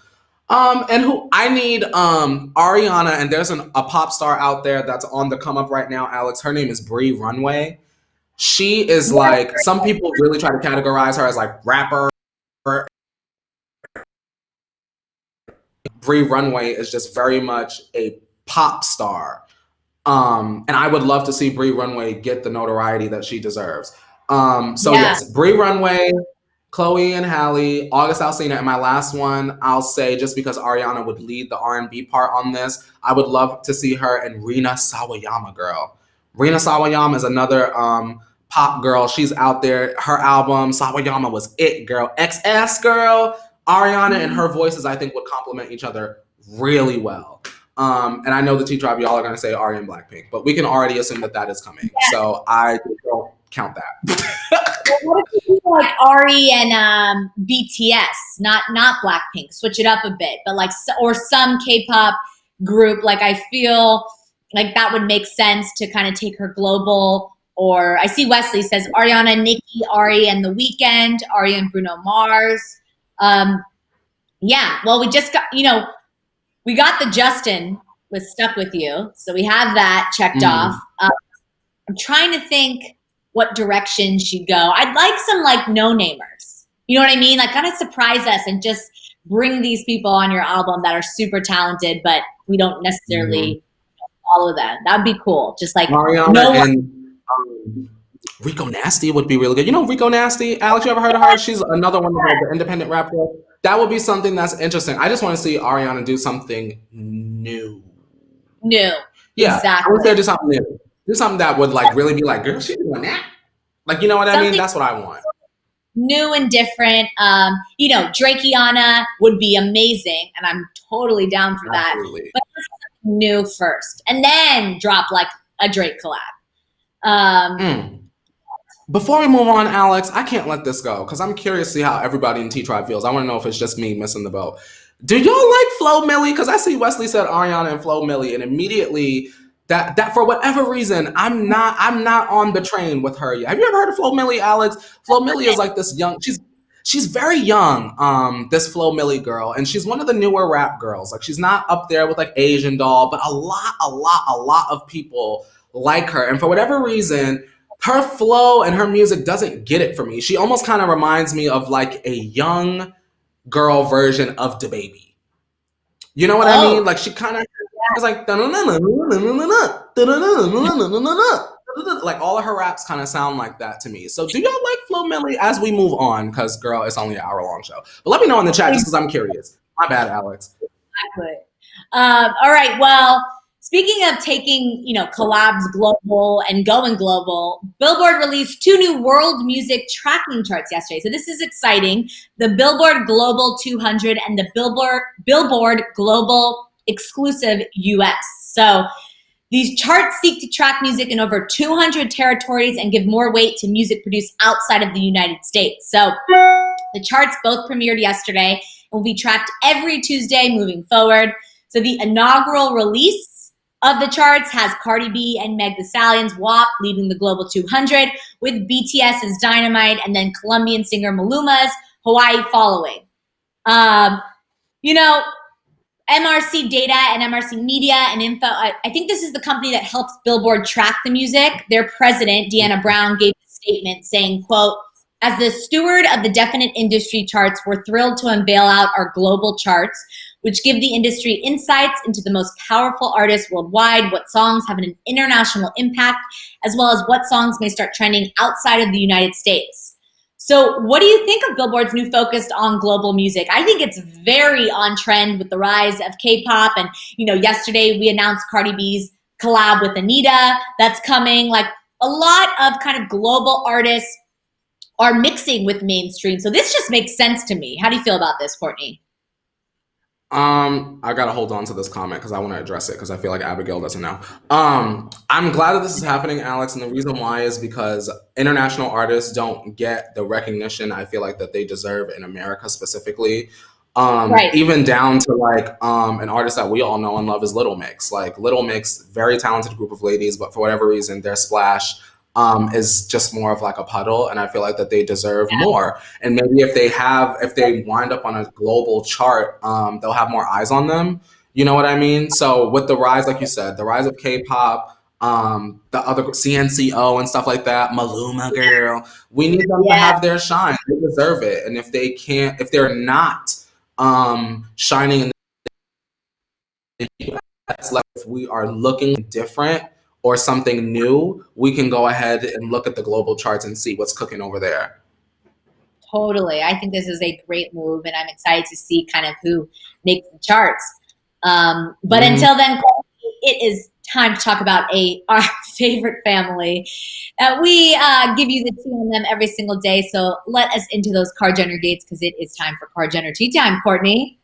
And who I need Ariana, and there's a pop star out there that's on the come up right now, Alex. Her name is Bree Runway. She is like, some people really try to categorize her as like rapper. Bree Runway is just very much a pop star. And I would love to see Bree Runway get the notoriety that she deserves. Yes, Bree Runway, Chloe and Halle, August Alsina, and my last one, I'll say, just because Ariana would lead the R&B part on this, I would love to see her and Rina Sawayama, girl. Rina Sawayama is another pop girl. She's out there. Her album, Sawayama, was it, girl. XS, girl. Ariana and her voices, I think, would complement each other really well. And I know the T-Tribe, y'all are going to say Ari and Blackpink, but we can already assume that is coming. Yeah. So I don't count that. Well, what if you do like Ari and BTS, not Blackpink, switch it up a bit, but like, or some K-pop group, like I feel like that would make sense to kind of take her global. Or I see Wesley says Ariana, Nicki, Ari and The Weeknd, Ari and Bruno Mars. Yeah, well, we just got, we got the Justin with Stuck With You. So we have that checked off. I'm trying to think what direction she'd go. I'd like some like no-namers. You know what I mean? Like kind of surprise us and just bring these people on your album that are super talented, but we don't necessarily follow them. That'd be cool. Just like Mariana and Rico Nasty would be really good. You know Rico Nasty? Alex, you ever heard of her? She's another one of the independent rap girl. That would be something that's interesting. I just want to see Ariana do something new. Yeah, exactly. I would say do something new. Do something that would like really be like, girl, she's doing that. Like, you know what I mean? That's what I want. New and different. Drakeana would be amazing, and I'm totally down for that. But new first, and then drop like a Drake collab. Before we move on, Alex, I can't let this go because I'm curious to see how everybody in T-Tribe feels. I want to know if it's just me missing the boat. Do y'all like Flo Milli? Because I see Wesley said Ariana and Flo Milli, and immediately that for whatever reason, I'm not on the train with her yet. Have you ever heard of Flo Milli, Alex? Flo Milli is like this young, she's very young, this Flo Milli girl, and she's one of the newer rap girls. Like she's not up there with like Asian Doll, but a lot of people like her. And for whatever reason, her flow and her music doesn't get it for me. She almost kind of reminds me of like a young girl version of DaBaby. You know what I mean? Like she kind of is like like all of her raps kind of sound like that to me. So do y'all like Flo Milli as we move on? Because girl, it's only an hour-long show. But let me know in the chat just because I'm curious. My bad, Alex. Exactly. All right. Well, speaking of taking, collabs global and going global, Billboard released 2 new world music tracking charts yesterday. So this is exciting. The Billboard Global 200 and the Billboard Global Exclusive US. So these charts seek to track music in over 200 territories and give more weight to music produced outside of the United States. So the charts both premiered yesterday and will be tracked every Tuesday moving forward. So the inaugural release of the charts has Cardi B and Meg Thee Stallion's WAP leading the Global 200, with BTS's Dynamite and then Colombian singer Maluma's Hawaii following. MRC Data and MRC Media and Info, I think this is the company that helps Billboard track the music. Their president, Deanna Brown, gave a statement saying, quote, "As the steward of the definite industry charts, we're thrilled to unveil out our global charts, which give the industry insights into the most powerful artists worldwide, what songs have an international impact, as well as what songs may start trending outside of the United States." So what do you think of Billboard's new focus on global music? I think it's very on trend with the rise of K-pop. And, yesterday we announced Cardi B's collab with Anita that's coming. Like a lot of kind of global artists are mixing with mainstream. So this just makes sense to me. How do you feel about this, Courtney? I gotta hold on to this comment because I want to address it because I feel like Abigail doesn't know. I'm glad that this is happening, Alex, and the reason why is because international artists don't get the recognition I feel like that they deserve in America specifically. Right. Even down to like an artist that we all know and love is Little Mix. Like Little Mix, very talented group of ladies, but for whatever reason, their splash is just more of like a puddle, and I feel like that they deserve more. And maybe if they wind up on a global chart, they'll have more eyes on them. You know what I mean? So with the rise, like you said, the rise of K-pop, the other CNCO and stuff like that, Maluma girl, we need them to have their shine. They deserve it. And if they're not shining in the US, like if we are looking different or something new, we can go ahead and look at the global charts and see what's cooking over there. Totally. I think this is a great move, and I'm excited to see kind of who makes the charts. But until then, it is time to talk about our favorite family. We give you the tea on them every single day, so let us into those Card Jenner gates, because it is time for Card Jenner tea time, Courtney.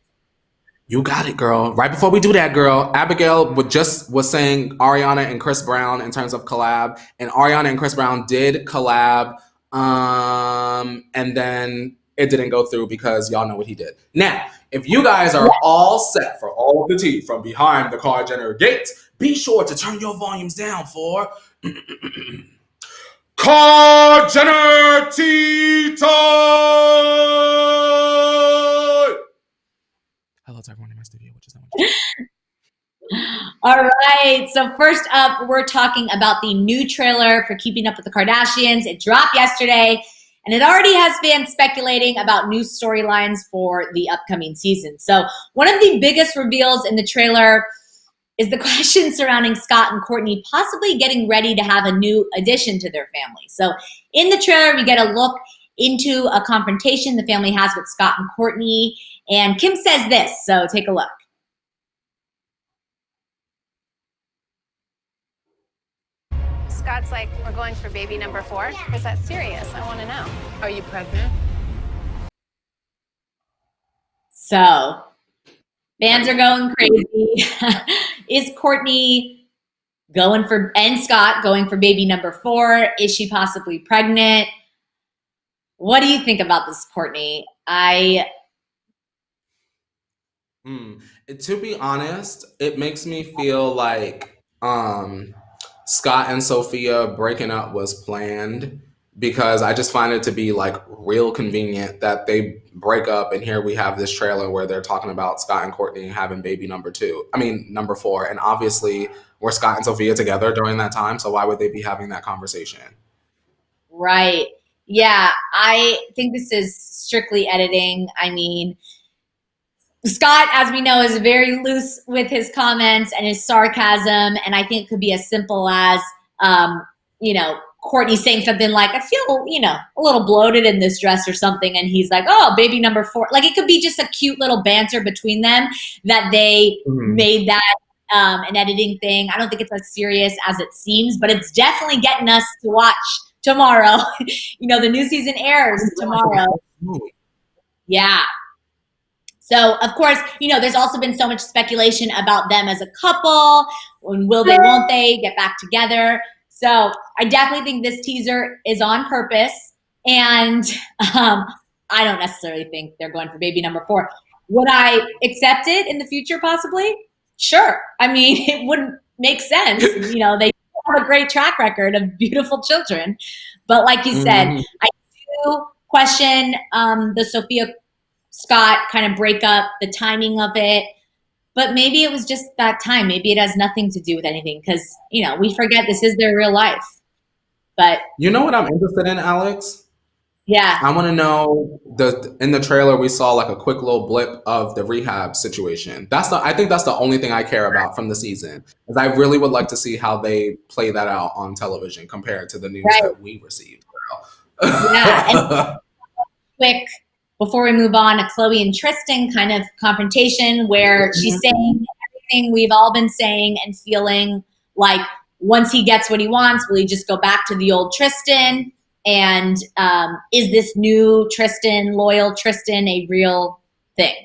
You got it, girl. Right before we do that, girl, Abigail was saying Ariana and Chris Brown in terms of collab, and Ariana and Chris Brown did collab, and then it didn't go through because y'all know what he did. Now, if you guys are all set for all of the tea from behind the Card Jenner gates, be sure to turn your volumes down for Card Jenner tea time. Hello to everyone in my studio, which is not much. All right. So first up, we're talking about the new trailer for Keeping Up with the Kardashians. It dropped yesterday, and it already has fans speculating about new storylines for the upcoming season. So one of the biggest reveals in the trailer is the question surrounding Scott and Courtney possibly getting ready to have a new addition to their family. So in the trailer, we get a look into a confrontation the family has with Scott and Courtney. And Kim says this, so take a look. Scott's like, we're going for baby number 4. Is that serious? I want to know. Are you pregnant? So, fans are going crazy. Is Courtney and Scott going for baby number 4? Is she possibly pregnant? What do you think about this, Courtney? To be honest, it makes me feel like Scott and Sophia breaking up was planned, because I just find it to be like real convenient that they break up, and here we have this trailer where they're talking about Scott and Courtney having baby number 4, and obviously were Scott and Sophia together during that time, so why would they be having that conversation? Right. Yeah, I think this is strictly editing. I mean, Scott, as we know, is very loose with his comments and his sarcasm, and I think it could be as simple as, Courtney saying something like, I feel, a little bloated in this dress or something, and he's like, oh, baby number 4. Like, it could be just a cute little banter between them that they made that an editing thing. I don't think it's as serious as it seems, but it's definitely getting us to watch tomorrow. The new season airs tomorrow. Yeah. So, of course, there's also been so much speculation about them as a couple. Will they, won't they get back together? So I definitely think this teaser is on purpose. And I don't necessarily think they're going for baby number 4. Would I accept it in the future, possibly? Sure. I mean, it wouldn't make sense. They have a great track record of beautiful children. But like you said, I do question the Sophia Scott kind of break up, the timing of it. But maybe it was just that time. Maybe it has nothing to do with anything, because, we forget this is their real life. But you know what I'm interested in, Alex? Yeah. I want to know, in the trailer we saw like a quick little blip of the rehab situation. I think that's the only thing I care about from the season, because I really would like to see how they play that out on television compared to the news that we received. Yeah. And quick, before we move on, a Chloe and Tristan kind of confrontation where she's saying everything we've all been saying and feeling like, once he gets what he wants, will he just go back to the old Tristan? And is this new Tristan, loyal Tristan, a real thing?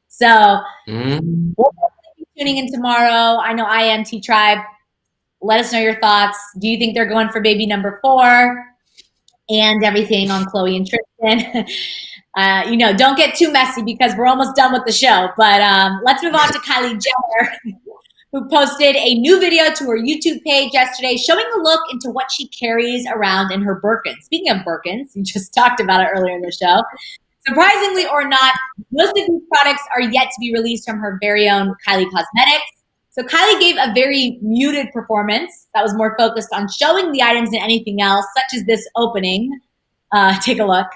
So we'll be tuning in tomorrow. I know I am, T-Tribe. Let us know your thoughts. Do you think they're going for baby number 4? And everything on Chloe and Tristan. Don't get too messy, because we're almost done with the show. But let's move on to Kylie Jenner. who posted a new video to her YouTube page yesterday showing a look into what she carries around in her Birkins. Speaking of Birkins, we just talked about it earlier in the show. Surprisingly or not, most of these products are yet to be released from her very own Kylie Cosmetics. So Kylie gave a very muted performance that was more focused on showing the items than anything else, such as this opening. Take a look.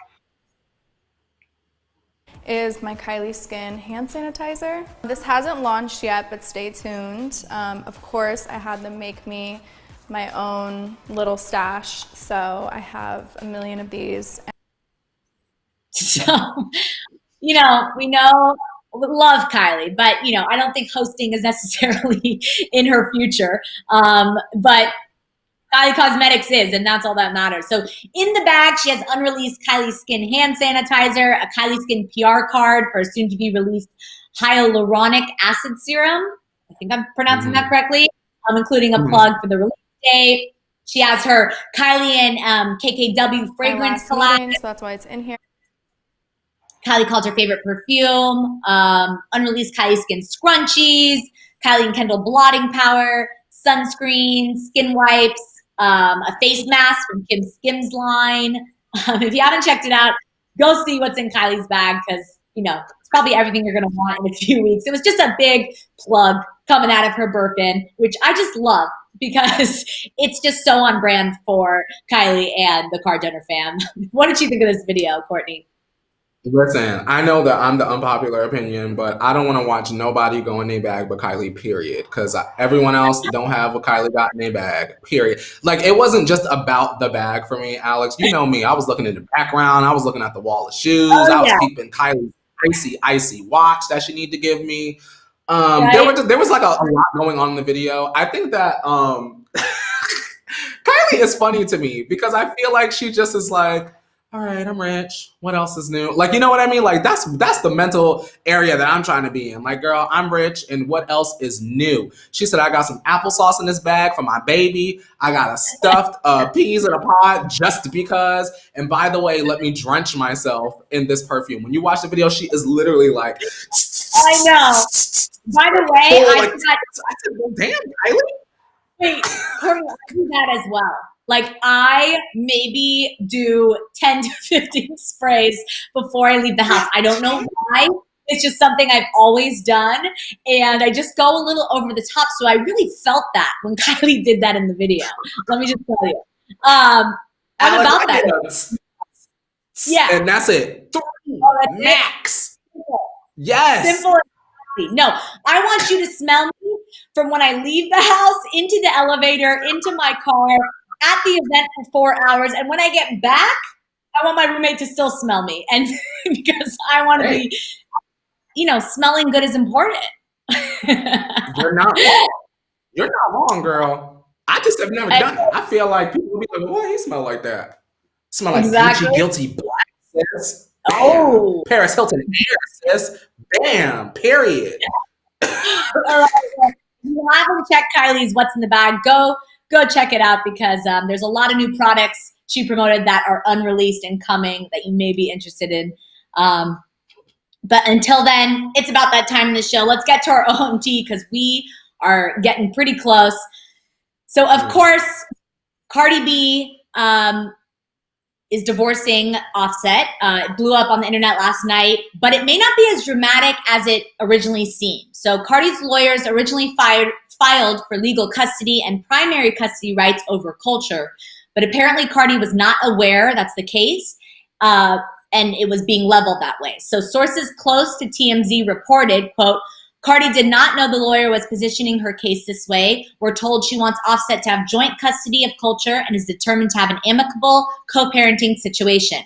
Is my Kylie Skin hand sanitizer. This hasn't launched yet, but stay tuned. Of course, I had them make me my own little stash, so I have a million of these. So, we love Kylie, but, I don't think hosting is necessarily in her future. But Kylie Cosmetics is, and that's all that matters. So in the bag, she has unreleased Kylie Skin hand sanitizer, a Kylie Skin PR card for a soon-to-be-released hyaluronic acid serum. I think I'm pronouncing that correctly. Including a plug for the release date. She has her Kylie and KKW fragrance collab. So that's why it's in here. Kylie called her favorite perfume, unreleased Kylie Skin scrunchies, Kylie and Kendall blotting powder, sunscreen, skin wipes, a face mask from Kim Skims line. If you haven't checked it out, go see what's in Kylie's bag because, it's probably everything you're going to want in a few weeks. It was just a big plug coming out of her Birkin, which I just love because it's just so on brand for Kylie and the Kardashian fam. What did you think of this video, Courtney? Listen, I know that I'm the unpopular opinion, but I don't want to watch nobody go in their bag but Kylie, period. Because everyone else don't have what Kylie got in their bag, period. Like, it wasn't just about the bag for me, Alex. You know me. I was looking in the background. I was looking at the wall of shoes. I was keeping Kylie's icy watch that she need to give me. There was like a lot going on in the video. I think that Kylie is funny to me because I feel like she just is like, all right, I'm rich. What else is new? Like, you know what I mean? Like, that's the mental area that I'm trying to be in. Like, girl, I'm rich, and what else is new? She said, I got some applesauce in this bag for my baby. I got a stuffed peas in a pod just because. And by the way, let me drench myself in this perfume. When you watch the video, she is literally like, I know. By the way, I said, well, damn, Kylie. Wait, Courtney, I do that as well. Like, I maybe do 10 to 15 sprays before I leave the house. I don't know why. It's just something I've always done. And I just go a little over the top. So I really felt that when Kylie did that in the video. Let me just tell you. What about that? Yeah. And that's it. 3 max. Simple. Yes. Simple. No, I want you to smell me from when I leave the house, into the elevator, into my car, at the event for 4 hours. And when I get back, I want my roommate to still smell me. And because I want to be, smelling good is important. You're not wrong. You're not wrong, girl. I just have never done it. I feel like people will be like, why he smell like that? Smell like Gucci Guilty Black, sis. Bam. Oh. Paris Hilton hair, sis. Bam. Period. All right. If you haven't checked Kylie's What's in the Bag, go check it out because there's a lot of new products she promoted that are unreleased and coming that you may be interested in. But until then, it's about that time in the show. Let's get to our OMT because we are getting pretty close. So, of course, Cardi B is divorcing Offset. It blew up on the internet last night, but it may not be as dramatic as it originally seemed. So Cardi's lawyers originally filed for legal custody and primary custody rights over Culture, but apparently Cardi was not aware that's the case, and it was being leveled that way. So sources close to TMZ reported, quote, Cardi did not know the lawyer was positioning her case this way. We're told she wants Offset to have joint custody of Culture and is determined to have an amicable co-parenting situation.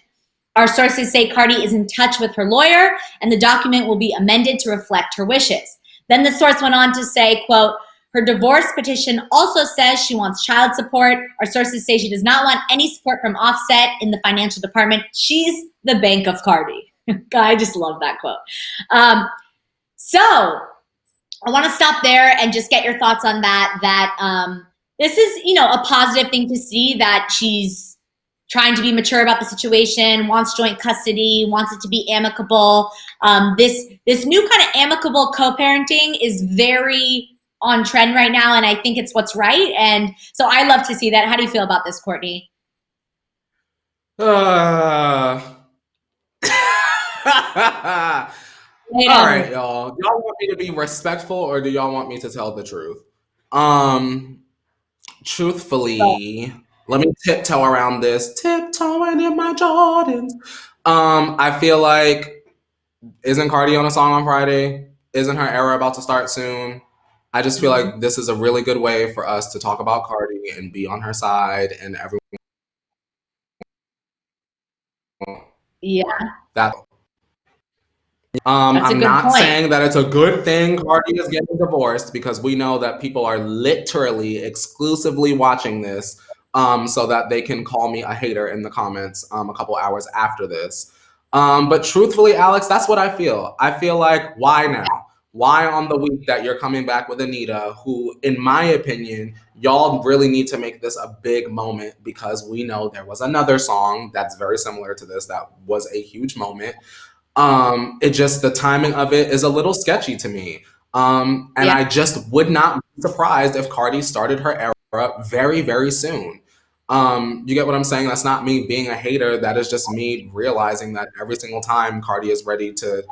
Our sources say Cardi is in touch with her lawyer and the document will be amended to reflect her wishes. Then the source went on to say, quote, her divorce petition also says she wants child support. Our sources say she does not want any support from Offset in the financial department. She's the bank of Cardi. I just love that quote. So I want to stop there and just get your thoughts on that, this is, a positive thing to see that she's trying to be mature about the situation, wants joint custody, wants it to be amicable. This new kind of amicable co-parenting is very on trend right now, and I think it's what's right. And so I love to see that. How do you feel about this, Courtney? All right, y'all. Y'all want me to be respectful, or do y'all want me to tell the truth? Truthfully, let me tiptoe around this. Tiptoeing in my Jordans. I feel like, isn't Cardi on a song on Friday? Isn't her era about to start soon? I just feel like this is a really good way for us to talk about Cardi and be on her side, and everyone. Yeah. I'm not saying that it's a good thing Cardi is getting divorced, because we know that people are literally exclusively watching this so that they can call me a hater in the comments a couple hours after this. But truthfully, Alex, that's what I feel. I feel like, why now? Why on the week that you're coming back with Anita, who, in my opinion, y'all really need to make this a big moment, because we know there was another song that's very similar to this that was a huge moment. It just, the timing of it is a little sketchy to me. I just would not be surprised if Cardi started her era very, very soon. You get what I'm saying? That's not me being a hater. That is just me realizing that every single time Cardi is ready to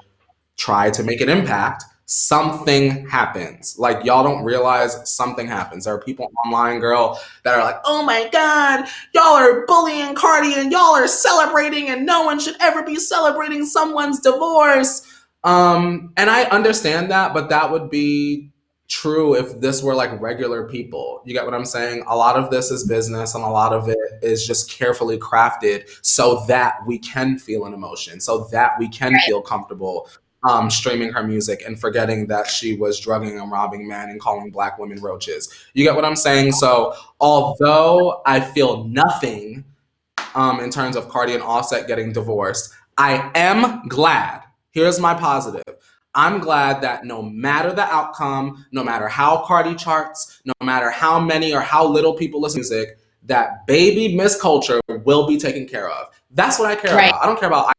try to make an impact, something happens. Like, y'all don't realize something happens. There are people online, girl, that are like, oh my God, y'all are bullying Cardi and y'all are celebrating, and no one should ever be celebrating someone's divorce. And I understand that, but that would be true if this were like regular people. You get what I'm saying? A lot of this is business, and a lot of it is just carefully crafted so that we can feel an emotion, so that we can feel comfortable streaming her music and forgetting that she was drugging and robbing men and calling Black women roaches. You get what I'm saying? So although I feel nothing in terms of Cardi and Offset getting divorced, I am glad. Here's my positive. I'm glad that no matter the outcome, no matter how Cardi charts, no matter how many or how little people listen to music, that baby Miss Culture will be taken care of. That's what I care about. I don't care about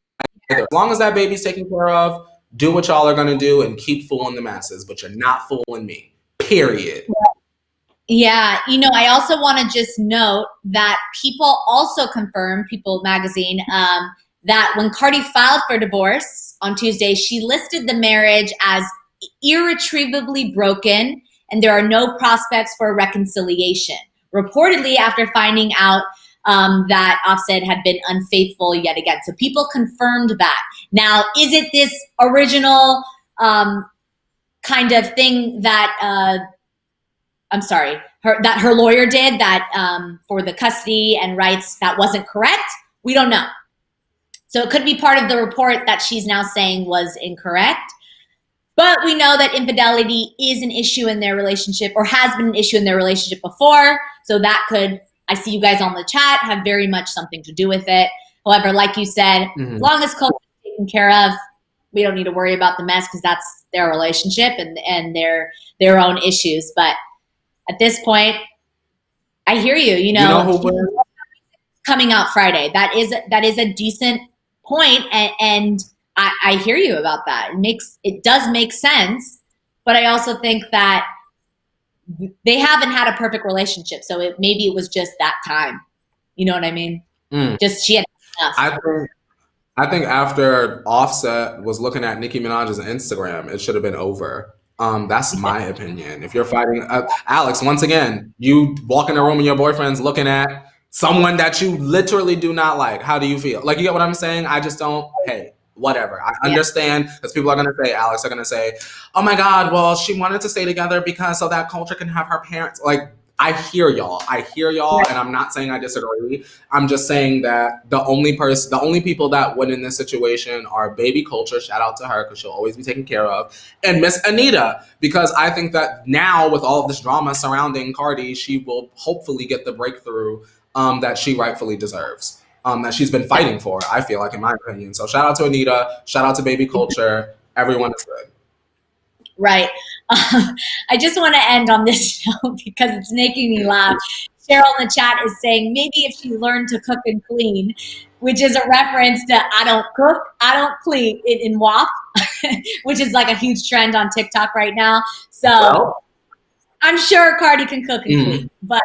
either. As long as that baby's taken care of, do what y'all are going to do and keep fooling the masses, but you're not fooling me, period. Yeah, I also want to just note that People also confirmed, People magazine, that when Cardi filed for divorce on Tuesday, she listed the marriage as irretrievably broken, and there are no prospects for reconciliation. Reportedly, after finding out that Offset had been unfaithful yet again. So People confirmed that. Now, is it this original kind of thing that, that her lawyer did, that for the custody and rights, that wasn't correct? We don't know. So it could be part of the report that she's now saying was incorrect. But we know that infidelity is an issue in their relationship, or has been an issue in their relationship before. So that could, I see you guys on the chat, have very much something to do with it. However, like you said, as long as culture is taken care of, we don't need to worry about the mess, because that's their relationship and their own issues. But at this point, I hear you. You know who coming out Friday. That is a decent point, and I hear you about that. It does make sense, but I also think that they haven't had a perfect relationship, so maybe it was just that time. You know what I mean? Just she had enough. I think after Offset was looking at Nicki Minaj's Instagram, it should have been over. That's my opinion. If you're fighting, Alex, once again, you walk in a room and your boyfriend's looking at someone that you literally do not like. How do you feel? Like, you get what I'm saying? I just don't. Hey, whatever. I understand, because people are going to say, Alex are going to say, oh my God, well, she wanted to stay together because so that culture can have her parents. Like, I hear y'all, and I'm not saying I disagree. I'm just saying that the only people that win in this situation are baby culture, shout out to her, because she'll always be taken care of, and Miss Anita, because I think that now with all of this drama surrounding Cardi, she will hopefully get the breakthrough that she rightfully deserves. That she's been fighting for, I feel like, in my opinion. So shout out to Anita, shout out to baby culture. Everyone is good. Right. I just want to end on this note because it's making me laugh. Cheryl in the chat is saying maybe if she learned to cook and clean, which is a reference to I don't cook, I don't clean in WAP, which is like a huge trend on TikTok right now. So I'm sure Cardi can cook and clean, but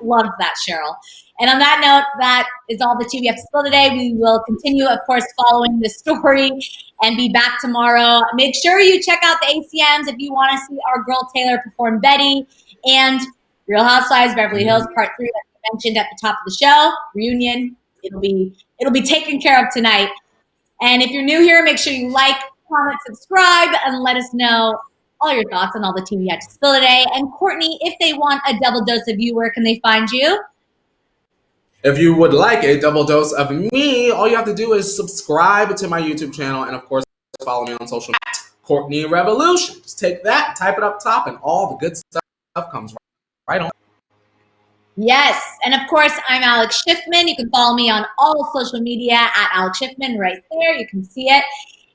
loved that, Cheryl. And on that note, that is all the tea we have to spill today. We will continue, of course, following this story and be back tomorrow. Make sure you check out the ACMs if you want to see our girl Taylor perform Betty and Real Housewives Beverly Hills Part 3 that we mentioned at the top of the show. Reunion. It'll be taken care of tonight. And if you're new here, make sure you like, comment, subscribe, and let us know all your thoughts on all the tea we had to spill today. And Courtney, if they want a double dose of you, where can they find you? If you would like a double dose of me, all you have to do is subscribe to my YouTube channel and, of course, follow me on social media. Courtney Revolution. Just take that, type it up top, and all the good stuff comes right on. Yes. And, of course, I'm Alex Schiffman. You can follow me on all social media at Alex Schiffman right there. You can see it.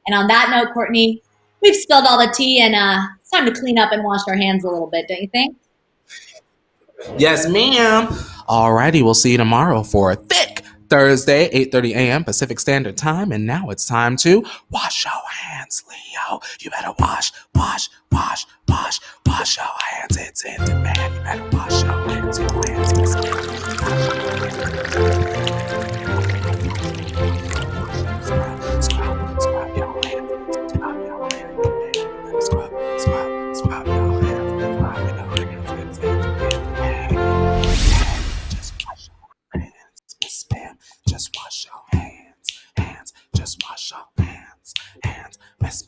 And on that note, Courtney, we've spilled all the tea, and it's time to clean up and wash our hands a little bit, don't you think? Yes, ma'am. Alrighty, we'll see you tomorrow for a thick Thursday, 8:30 a.m. Pacific Standard Time. And now it's time to wash your hands, Leo. You better wash your hands. It's in demand. You better wash your hands. Your hands. Scrub your hands. Scrub your hands. Spam. Just wash your hands. Just wash your hands. Miss